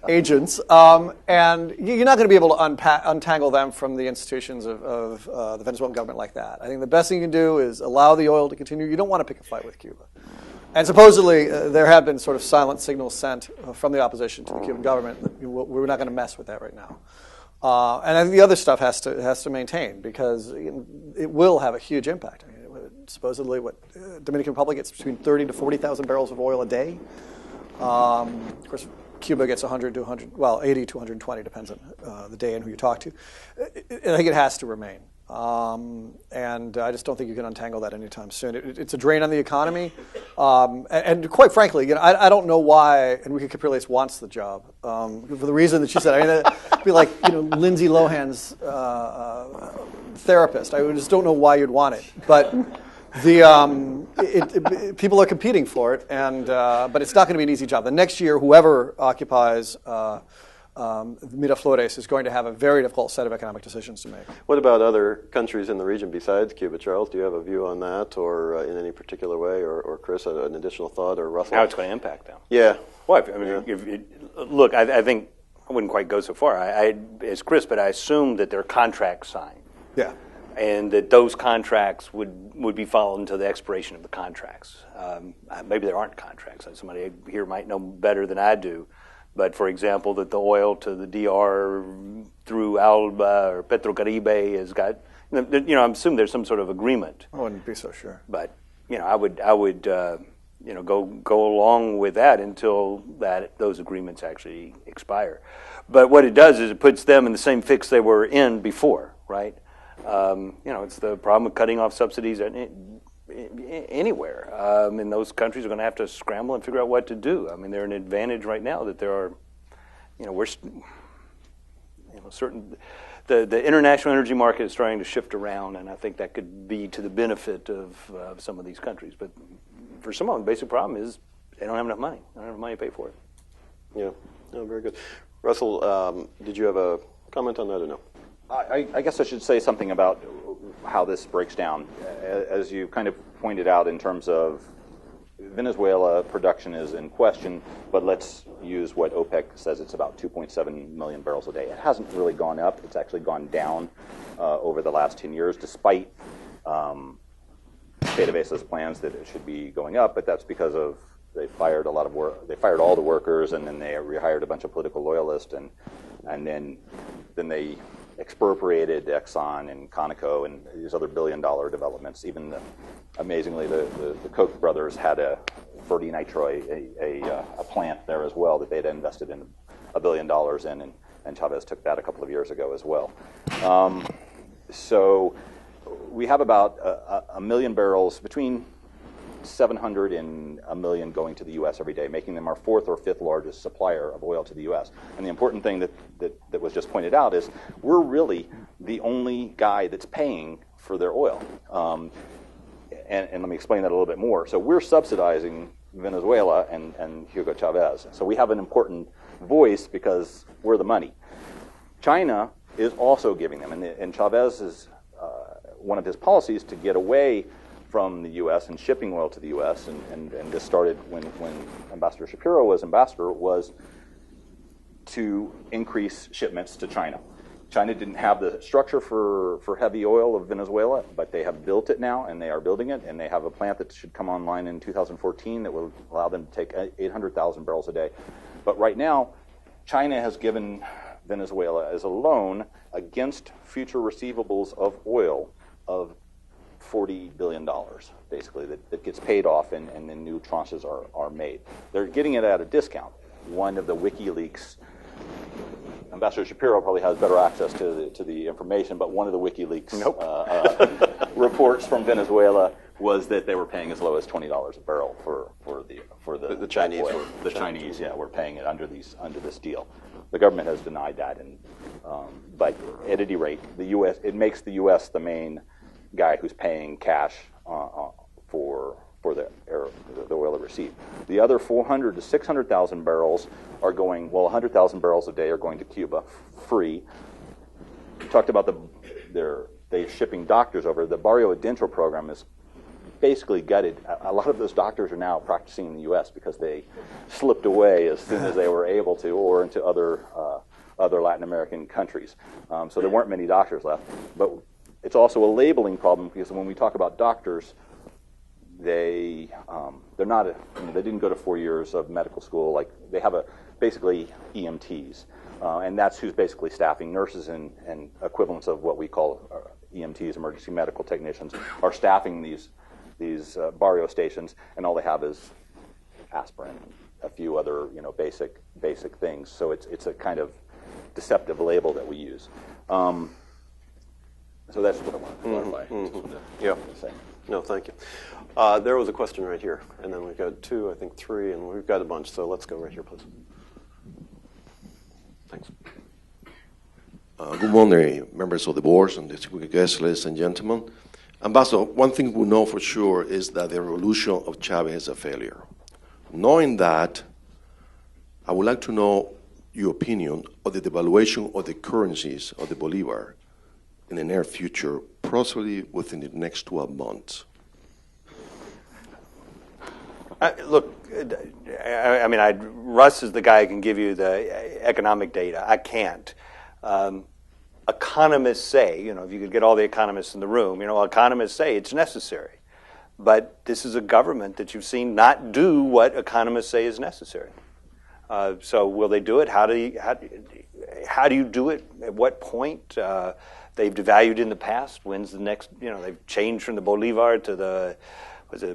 Agents. And you're not going to be able to untangle them from the institutions of the Venezuelan government like that. I think the best thing you can do is allow the oil to continue. You don't want to pick a fight with Cuba. And supposedly there have been sort of silent signals sent from the opposition to the Cuban government that we're not going to mess with that right now. And I think the other stuff has to maintain, because it will have a huge impact. I mean, supposedly, Dominican Republic gets between 30 to 40,000 barrels of oil a day. Of course, Cuba gets 100 to 100, well, 80 to 120, depends on the day and who you talk to. I think it has to remain. And I just don't think you can untangle that anytime soon. It's a drain on the economy. And quite frankly, I don't know why Enrique Capriles wants the job. For the reason that she said. I mean, it'd be like, Lindsay Lohan's therapist. I just don't know why you'd want it. But people are competing for it, but it's not going to be an easy job. The next year, whoever occupies Miraflores is going to have a very difficult set of economic decisions to make. What about other countries in the region besides Cuba? Charles, do you have a view on that, or in any particular way, or Chris, an additional thought, or Russell? How it's going to impact them? Yeah. Well, I mean, look, I think I wouldn't quite go so far as Chris, but I assume that there are contracts signed. Yeah. And that those contracts would be followed until the expiration of the contracts. Maybe there aren't contracts. Somebody here might know better than I do. But, for example, that the oil to the DR through Alba or Petrocaribe has got, I'm assuming there's some sort of agreement. I wouldn't be so sure. But, I would go along with that until those agreements actually expire. But what it does is it puts them in the same fix they were in before, right? It's the problem of cutting off subsidies anywhere. And those countries are going to have to scramble and figure out what to do. I mean, they're an advantage right now that there are, certain. The international energy market is starting to shift around, and I think that could be to the benefit of some of these countries. But for some of them, the basic problem is they don't have enough money. They don't have enough money to pay for it. Yeah. No, very good. Russell, did you have a comment on that or no? I guess I should say something about how this breaks down. As you kind of pointed out, in terms of Venezuela production is in question, but let's use what OPEC says, it's about 2.7 million barrels a day. It hasn't really gone up. It's actually gone down over the last 10 years, despite PDVSA's plans that it should be going up, but that's because of they fired a lot of work. They fired all the workers, and then they rehired a bunch of political loyalists, and then they expropriated Exxon and Conoco and these other billion-dollar developments. Even amazingly, the Koch brothers had a Verdi-Nitroy, a plant there as well that they had invested in $1 billion in, and Chavez took that a couple of years ago as well. So we have about a million barrels, between 700 and a million going to the U.S. every day, making them our fourth or fifth largest supplier of oil to the U.S. And the important thing that was just pointed out is we're really the only guy that's paying for their oil. And let me explain that a little bit more. So we're subsidizing Venezuela and Hugo Chavez. So we have an important voice because we're the money. China is also giving them, and Chavez is one of his policies to get away from the U.S. and shipping oil to the U.S. And this started when Ambassador Shapiro was ambassador, was to increase shipments to China. China didn't have the structure for heavy oil of Venezuela, but they have built it now, and they are building it, and they have a plant that should come online in 2014 that will allow them to take 800,000 barrels a day. But right now, China has given Venezuela as a loan against future receivables of oil of $40 billion, basically, that gets paid off and then new tranches are made. They're getting it at a discount. One of the WikiLeaks, Ambassador Shapiro probably has better access to the information, but one of the WikiLeaks reports from Venezuela was that they were paying as low as $20 a barrel for the Chinese. Oil. The Chinese, were paying it under this deal. The government has denied that, but at any rate, the U.S. it makes the U.S. the main guy who's paying cash for the oil they receive. The other 400 to 600,000 barrels are going. 100,000 barrels a day are going to Cuba free. We talked about they're shipping doctors over. The Barrio Adentro program is basically gutted. A lot of those doctors are now practicing in the U.S. because they slipped away as soon as they were able to, or into other Latin American countries. So there weren't many doctors left. But it's also a labeling problem because when we talk about doctors, they're not. They didn't go to 4 years of medical school. Like they have basically EMTs, and that's who's basically staffing nurses and equivalents of what we call EMTs, emergency medical technicians, are staffing these barrio stations, and all they have is aspirin, a few other basic things. So it's a kind of deceptive label that we use. So that's what I want to clarify. Mm-hmm. Yeah. No, thank you. There was a question right here, and then we've got two, I think three, and we've got a bunch. So let's go right here, please. Thanks. Good morning, members of the board and distinguished guests, ladies and gentlemen. Ambassador, one thing we know for sure is that the revolution of Chavez is a failure. Knowing that, I would like to know your opinion on the devaluation of the currencies of the Bolivar in the near future, possibly within the next 12 months. Look, Russ is the guy who can give you the economic data. I can't. Economists say, if you could get all the economists in the room, economists say it's necessary. But this is a government that you've seen not do what economists say is necessary. So will they do it? How do you do it? At what point? They've devalued in the past. When's the next? They've changed from the Bolivar to the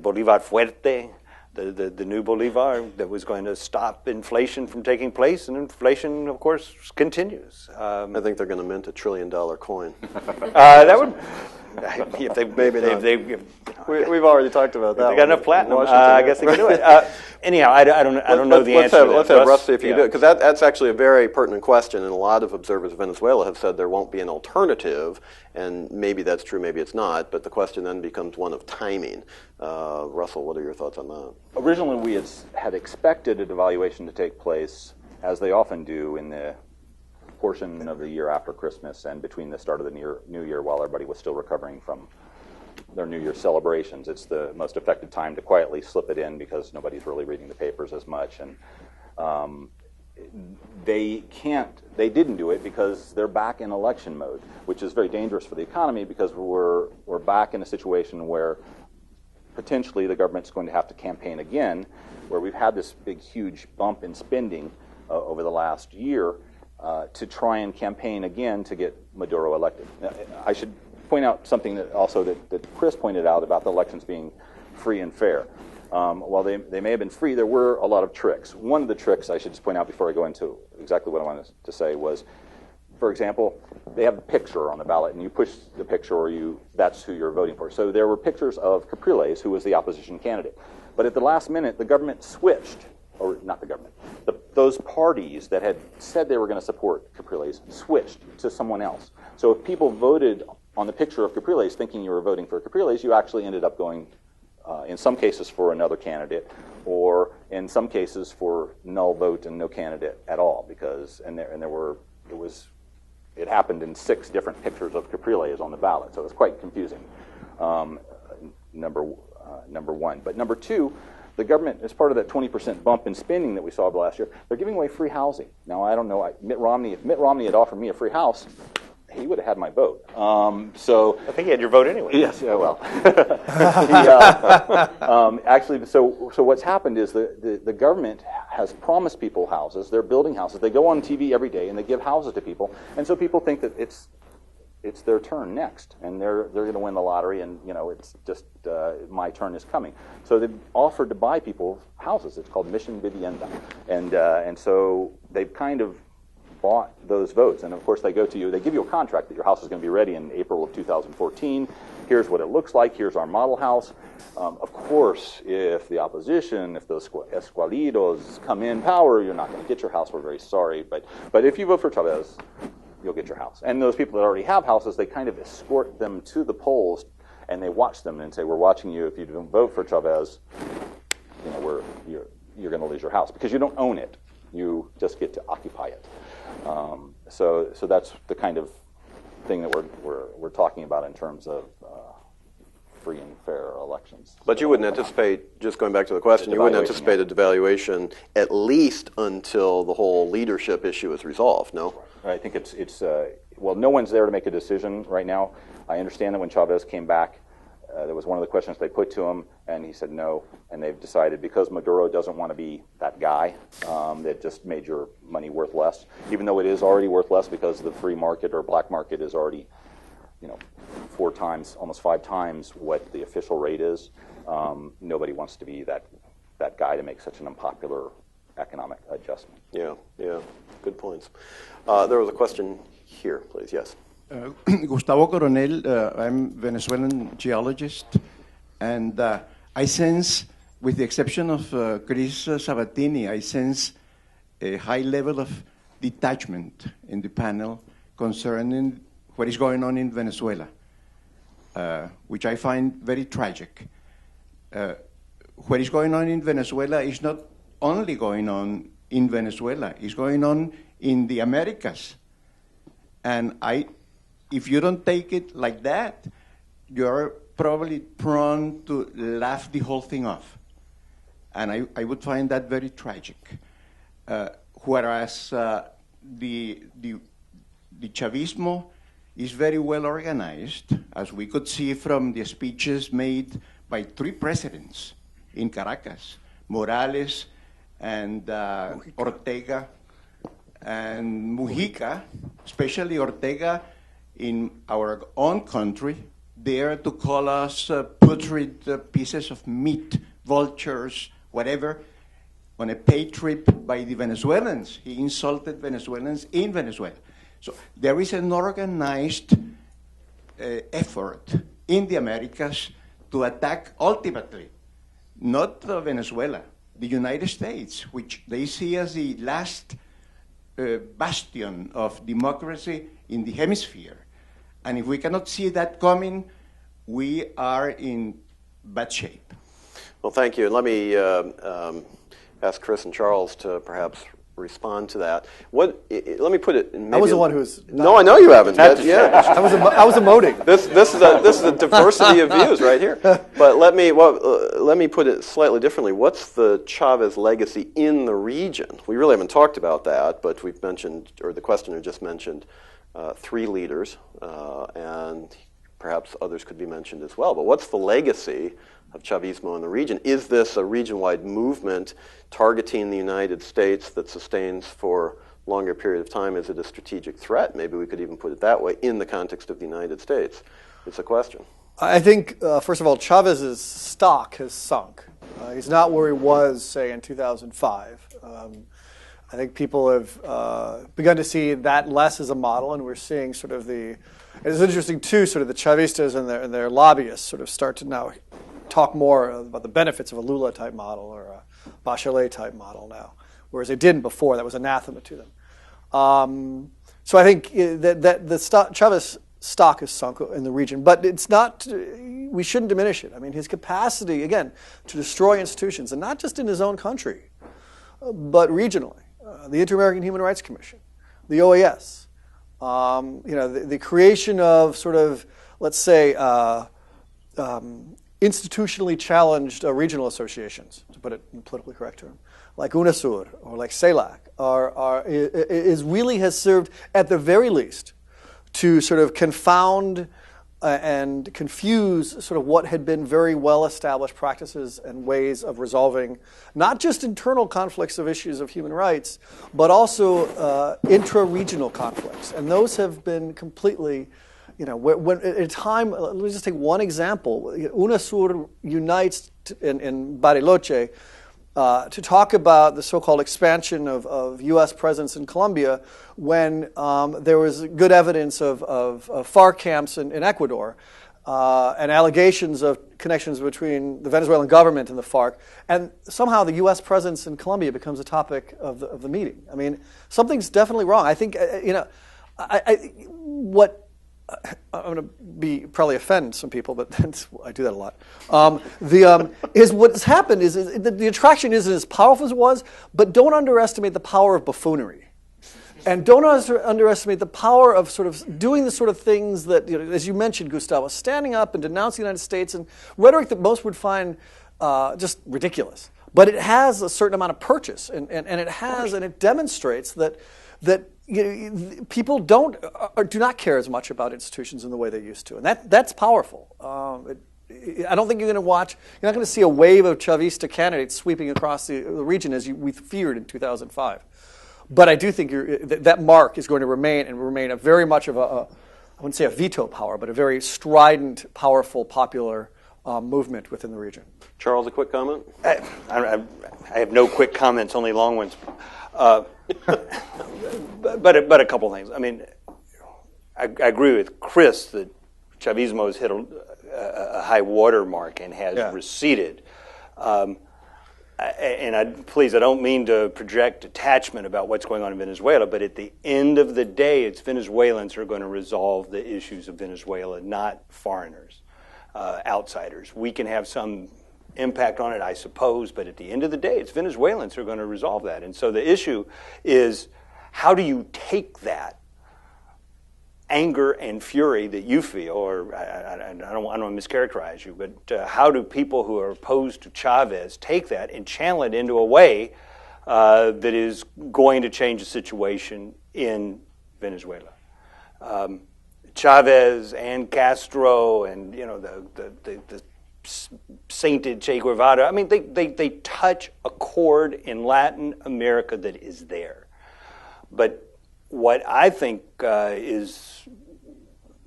Bolivar Fuerte, the new Bolivar that was going to stop inflation from taking place, and inflation, of course, continues. I think they're going to mint $1 trillion coin. That would. If they, We've already talked about that. They got enough platinum. I guess they can do it. Anyhow, I don't know the answer. Let's have Russ see if you can do it, because that's actually a very pertinent question, and a lot of observers of Venezuela have said there won't be an alternative, and maybe that's true, maybe it's not, but the question then becomes one of timing. Russell, what are your thoughts on that? Originally, we had expected a devaluation to take place, as they often do, in the portion of the year after Christmas and between the start of the New Year while everybody was still recovering from their New Year celebrations. It's the most effective time to quietly slip it in because nobody's really reading the papers as much. And they didn't do it because they're back in election mode, which is very dangerous for the economy because we're back in a situation where potentially the government's going to have to campaign again, where we've had this big, huge bump in spending over the last year. To try and campaign again to get Maduro elected. I should point out something that Chris pointed out about the elections being free and fair. While they may have been free, there were a lot of tricks. One of the tricks I should just point out before I go into exactly what I wanted to say was for example, they have the picture on the ballot, and you push the picture, or that's who you're voting for. So there were pictures of Capriles, who was the opposition candidate. But at the last minute, the government switched, or not the government, those parties that had said they were going to support Capriles switched to someone else. So if people voted on the picture of Capriles thinking you were voting for Capriles, you actually ended up going, in some cases, for another candidate, or in some cases for null vote and no candidate at all, because it happened in 6 different pictures of Capriles on the ballot, so it was quite confusing. Number one, but number 2. The government, as part of that 20% bump in spending that we saw last year, they're giving away free housing. Now, I don't know, if Mitt Romney had offered me a free house, he would have had my vote. So I think he had your vote anyway. Yes, yeah, well. Actually, so what's happened is the government has promised people houses. They're building houses. They go on TV every day and they give houses to people. And so people think that it's their turn next, and they're going to win the lottery, and it's just my turn is coming. So they've offered to buy people houses. It's called Mission Vivienda, and so they've kind of bought those votes. And of course, they give you a contract that your house is going to be ready in April of 2014. Here's what it looks like. Here's our model house. Of course, if the opposition, if those escualidos come in power, you're not going to get your house. We're very sorry, but if you vote for Chavez, you'll get your house. And those people that already have houses, they kind of escort them to the polls, and they watch them and say, "We're watching you. If you don't vote for Chavez, you're going to lose your house because you don't own it. You just get to occupy it." So that's the kind of thing that we're talking about in terms of free and fair elections. But you wouldn't anticipate, just going back to the question, you wouldn't anticipate a devaluation at least until the whole leadership issue is resolved, no? I think it's well, no one's there to make a decision right now. I understand that when Chavez came back, there was one of the questions they put to him, and he said no, and they've decided because Maduro doesn't want to be that guy that just made your money worth less, even though it is already worth less because the free market or black market is already 4 times, almost 5 times what the official rate is. Nobody wants to be that guy to make such an unpopular economic adjustment. Yeah, good points. There was a question here, please. Yes. Gustavo Coronel, I'm Venezuelan geologist, and I sense, with the exception of Chris Sabatini, I sense a high level of detachment in the panel concerning what is going on in Venezuela, which I find very tragic. What is going on in Venezuela is not only going on in Venezuela, it's going on in the Americas. And if you don't take it like that, you're probably prone to laugh the whole thing off. And I would find that very tragic. Whereas the Chavismo is very well organized, as we could see from the speeches made by 3 presidents in Caracas, Morales and Ortega and Mujica, especially Ortega in our own country, dare to call us putrid pieces of meat, vultures, whatever, on a paid trip by the Venezuelans. He insulted Venezuelans in Venezuela. So there is an organized effort in the Americas to attack ultimately, not Venezuela, the United States, which they see as the last bastion of democracy in the hemisphere. And if we cannot see that coming, we are in bad shape. Well, thank you. And let me ask Chris and Charles to perhaps respond to that. Let me put it. I was the one who was. No, I know you haven't. But, yeah, I was emoting. This is a diversity of views right here. But let me put it slightly differently. What's the Chavez legacy in the region? We really haven't talked about that, but we've mentioned, or the questioner just mentioned, 3 leaders, and perhaps others could be mentioned as well. But what's the legacy of Chavismo in the region? Is this a region-wide movement targeting the United States that sustains for a longer period of time? Is it a strategic threat? Maybe we could even put it that way in the context of the United States. It's a question. I think, first of all, Chavez's stock has sunk. He's not where he was, say, in 2005. I think people have begun to see that less as a model, and we're seeing sort of it's interesting too, sort of the Chavistas and their lobbyists sort of start to now talk more about the benefits of a Lula-type model or a Bachelet-type model now, whereas they didn't before. That was anathema to them. So I think that the Chavez stock is sunk in the region, but it's not. We shouldn't diminish it. I mean, his capacity, again, to destroy institutions, and not just in his own country, but regionally. The Inter-American Human Rights Commission, the OAS, the creation of sort of, let's say, institutionally challenged regional associations, to put it in a politically correct term, like UNASUR or like CELAC, really has served, at the very least, to sort of confound and confuse sort of what had been very well-established practices and ways of resolving not just internal conflicts of issues of human rights, but also intra-regional conflicts. And those have been completely, when at a time, let me just take one example. UNASUR unites in Bariloche to talk about the so-called expansion of U.S. presence in Colombia when there was good evidence of FARC camps in Ecuador and allegations of connections between the Venezuelan government and the FARC. And somehow the U.S. presence in Colombia becomes a topic of the meeting. I mean, something's definitely wrong. I think, I'm going to probably offend some people, but I do that a lot. Is what's happened is the attraction isn't as powerful as it was, but don't underestimate the power of buffoonery. And don't underestimate the power of sort of doing the sort of things that, as you mentioned, Gustavo, standing up and denouncing the United States, and rhetoric that most would find just ridiculous. But it has a certain amount of purchase, and it demonstrates that people do not care as much about institutions in the way they used to, and that's powerful. I don't think you're not going to see a wave of Chavista candidates sweeping across the region as we feared in 2005. But I do think that mark is going to remain a very much of I wouldn't say a veto power, but a very strident, powerful, popular movement within the region. Charles, a quick comment? I have no quick comments, only long ones. But a couple things. I mean, I agree with Chris that Chavismo has hit a high water mark and has receded. Please, I don't mean to project attachment about what's going on in Venezuela, but at the end of the day, it's Venezuelans who are going to resolve the issues of Venezuela, not foreigners, outsiders. We can have some impact on it, I suppose, but at the end of the day, it's Venezuelans who are going to resolve that. And so the issue is, how do you take that anger and fury that you feel, or I don't want to mischaracterize you, but how do people who are opposed to Chavez take that and channel it into a way that is going to change the situation in Venezuela? Chavez and Castro and the sainted Che Guevara, I mean, they touch a chord in Latin America that is there. But what I think is,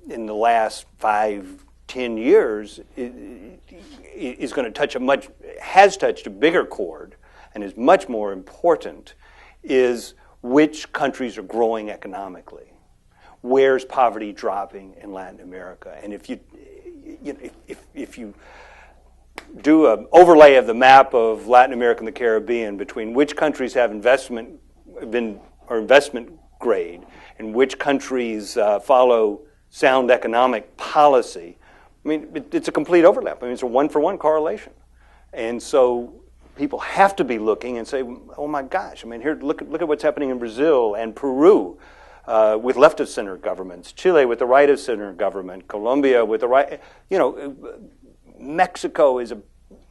in the last 5-10 years, is going to has touched a bigger chord and is much more important, is which countries are growing economically. Where's poverty dropping in Latin America? And if you do an overlay of the map of Latin America and the Caribbean between which countries have investment grade and which countries follow sound economic policy, I mean, it's a complete overlap. I mean, it's a one-for-one correlation. And so people have to be looking and say, oh my gosh, I mean, here, look at what's happening in Brazil and Peru with left-of-center governments, Chile with the right-of-center government, Colombia with the right, Mexico is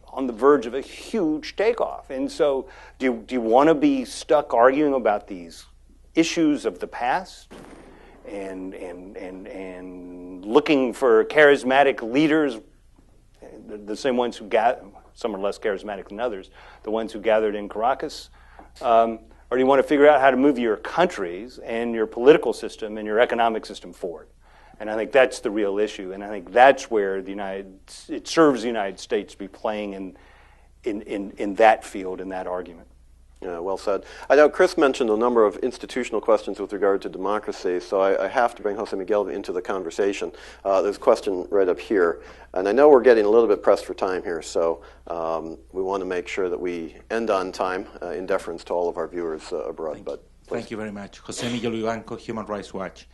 on the verge of a huge takeoff. And so do you want to be stuck arguing about these issues of the past and looking for charismatic leaders, the same ones who some are less charismatic than others, the ones who gathered in Caracas? Or do you want to figure out how to move your countries and your political system and your economic system forward? And I think that's the real issue, and I think that's where it serves the United States to be playing in that field, in that argument. Yeah, well said. I know Chris mentioned a number of institutional questions with regard to democracy, so I have to bring Jose Miguel into the conversation. There's a question right up here, and I know we're getting a little bit pressed for time here, so we want to make sure that we end on time in deference to all of our viewers abroad. Thank you very much. Jose Miguel Vivanco, Human Rights Watch.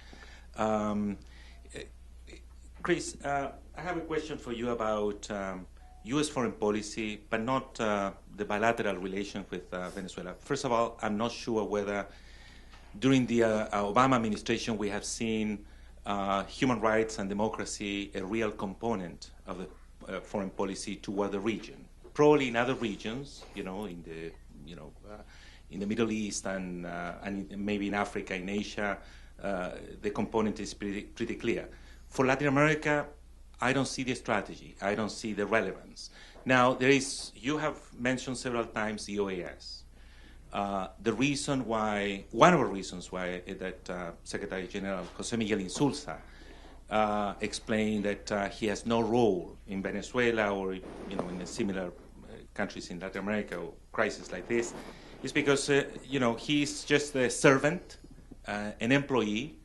Chris, I have a question for you about U.S. foreign policy, but not the bilateral relations with Venezuela. First of all, I'm not sure whether during the Obama administration we have seen human rights and democracy a real component of the foreign policy toward the region. Probably in other regions, in the Middle East and maybe in Africa, in Asia, the component is pretty clear. For Latin America, I don't see the strategy. I don't see the relevance. Now, you have mentioned several times the OAS. One of the reasons why that Secretary General Jose Miguel Insulza explained that he has no role in Venezuela or in the similar countries in Latin America or crises like this is because he's just a servant, an employee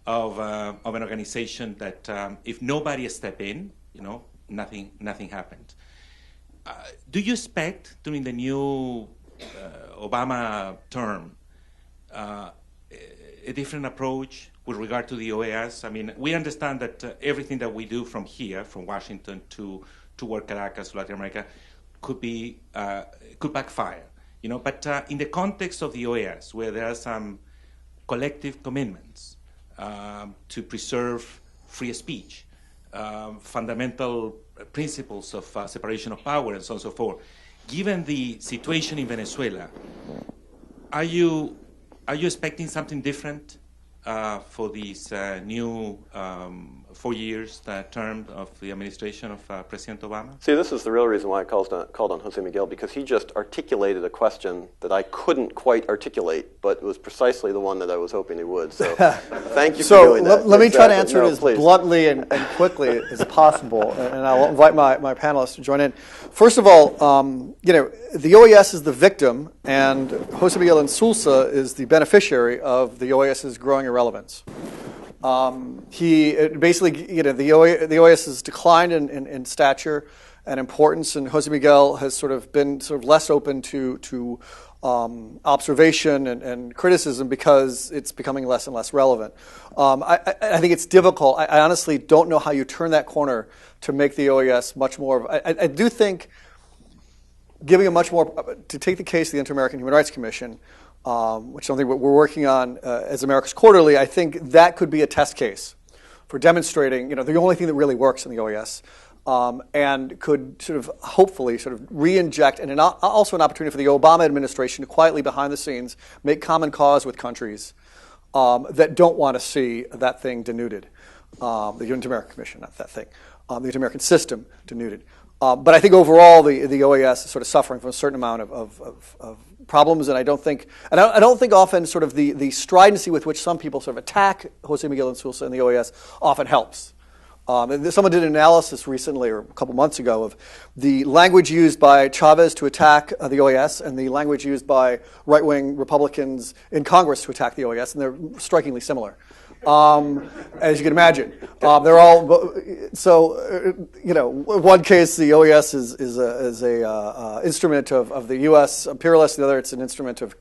of an organization that if nobody step in, nothing happened. Do you expect during the new Obama term a different approach with regard to the OAS? I mean, we understand that everything that we do from here, from Washington toward Caracas, Latin America, could backfire. But in the context of the OAS, where there are some collective commitments to preserve free speech, fundamental principles of separation of power, and so on and so forth. Given the situation in Venezuela, are you expecting something different for these new 4 years term of the administration of President Obama? See, this is the real reason why I called on Jose Miguel, because he just articulated a question that I couldn't quite articulate, but it was precisely the one that I was hoping he would. So thank you for doing that. So let me try to answer it as bluntly and quickly as possible, and I'll invite my panelists to join in. First of all, the OAS is the victim, and Jose Miguel Insulza is the beneficiary of the OAS's growing irrelevance. The OAS has declined in stature and importance, and Jose Miguel has been less open to observation and criticism because it's becoming less and less relevant. I think it's difficult. I honestly don't know how you turn that corner to make the OAS much more. I do think giving a much more, to take the case of the Inter-American Human Rights Commission, which is something we're working on as America's Quarterly, I think that could be a test case for demonstrating, the only thing that really works in the OAS, and could hopefully re-inject, and also an opportunity for the Obama administration to quietly behind the scenes make common cause with countries that don't want to see that thing denuded, the Inter-American Commission, not that thing, the Inter-American system denuded. But I think overall the OAS is suffering from a certain amount of problems, and I don't think often the stridency with which some people attack Jose Miguel Insulza and the OAS often helps. Someone did an analysis recently, or a couple months ago, of the language used by Chavez to attack the OAS and the language used by right-wing Republicans in Congress to attack the OAS, and they're strikingly similar. As you can imagine, they're all one case the OAS is a instrument of the U.S. imperialists. The other, it's an instrument of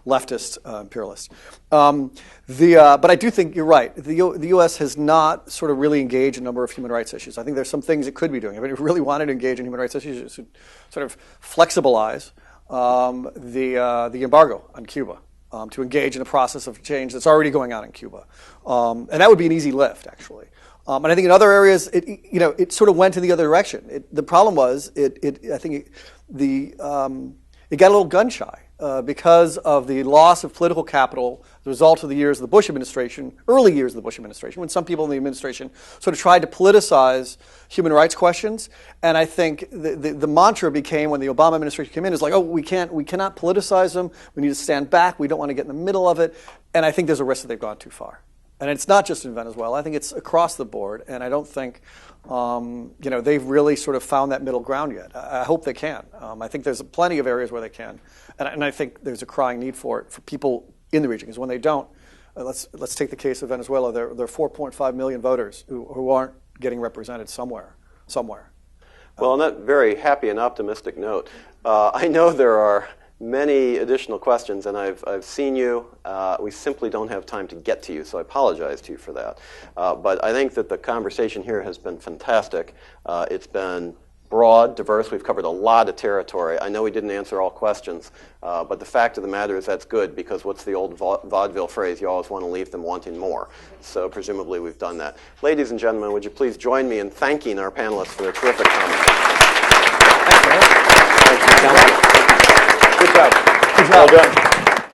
leftist imperialists. But I do think you're right. The U.S. has not really engaged in a number of human rights issues. I think there's some things it could be doing. If it really wanted to engage in human rights issues, it should flexibilize the embargo on Cuba. To engage in a process of change that's already going on in Cuba, and that would be an easy lift, actually. And I think in other areas, it went in the other direction. The problem was, I think it got a little gun shy because of the loss of political capital, the result of the years of the Bush administration, early years of the Bush administration, when some people in the administration tried to politicize human rights questions. And I think the mantra became, when the Obama administration came in, is we cannot politicize them. We need to stand back. We don't want to get in the middle of it. And I think there's a risk that they've gone too far. And it's not just in Venezuela. I think it's across the board. And I don't think they've really sort of found that middle ground yet. I hope they can. I think there's plenty of areas where they can. And I think there's a crying need for it for people in the region. Because when they don't, let's take the case of Venezuela. There are 4.5 million voters who aren't getting represented somewhere. Well, on that very happy and optimistic note, I know there are many additional questions, and I've seen you. We simply don't have time to get to you, so I apologize to you for that. But I think that the conversation here has been fantastic. It's been broad, diverse. We've covered a lot of territory. I know we didn't answer all questions, but the fact of the matter is that's good, because what's the old vaudeville phrase? You always want to leave them wanting more. So presumably we've done that. Ladies and gentlemen, would you please join me in thanking our panelists for their terrific comments? Thank you, gentlemen. Good job. Good job. Well done.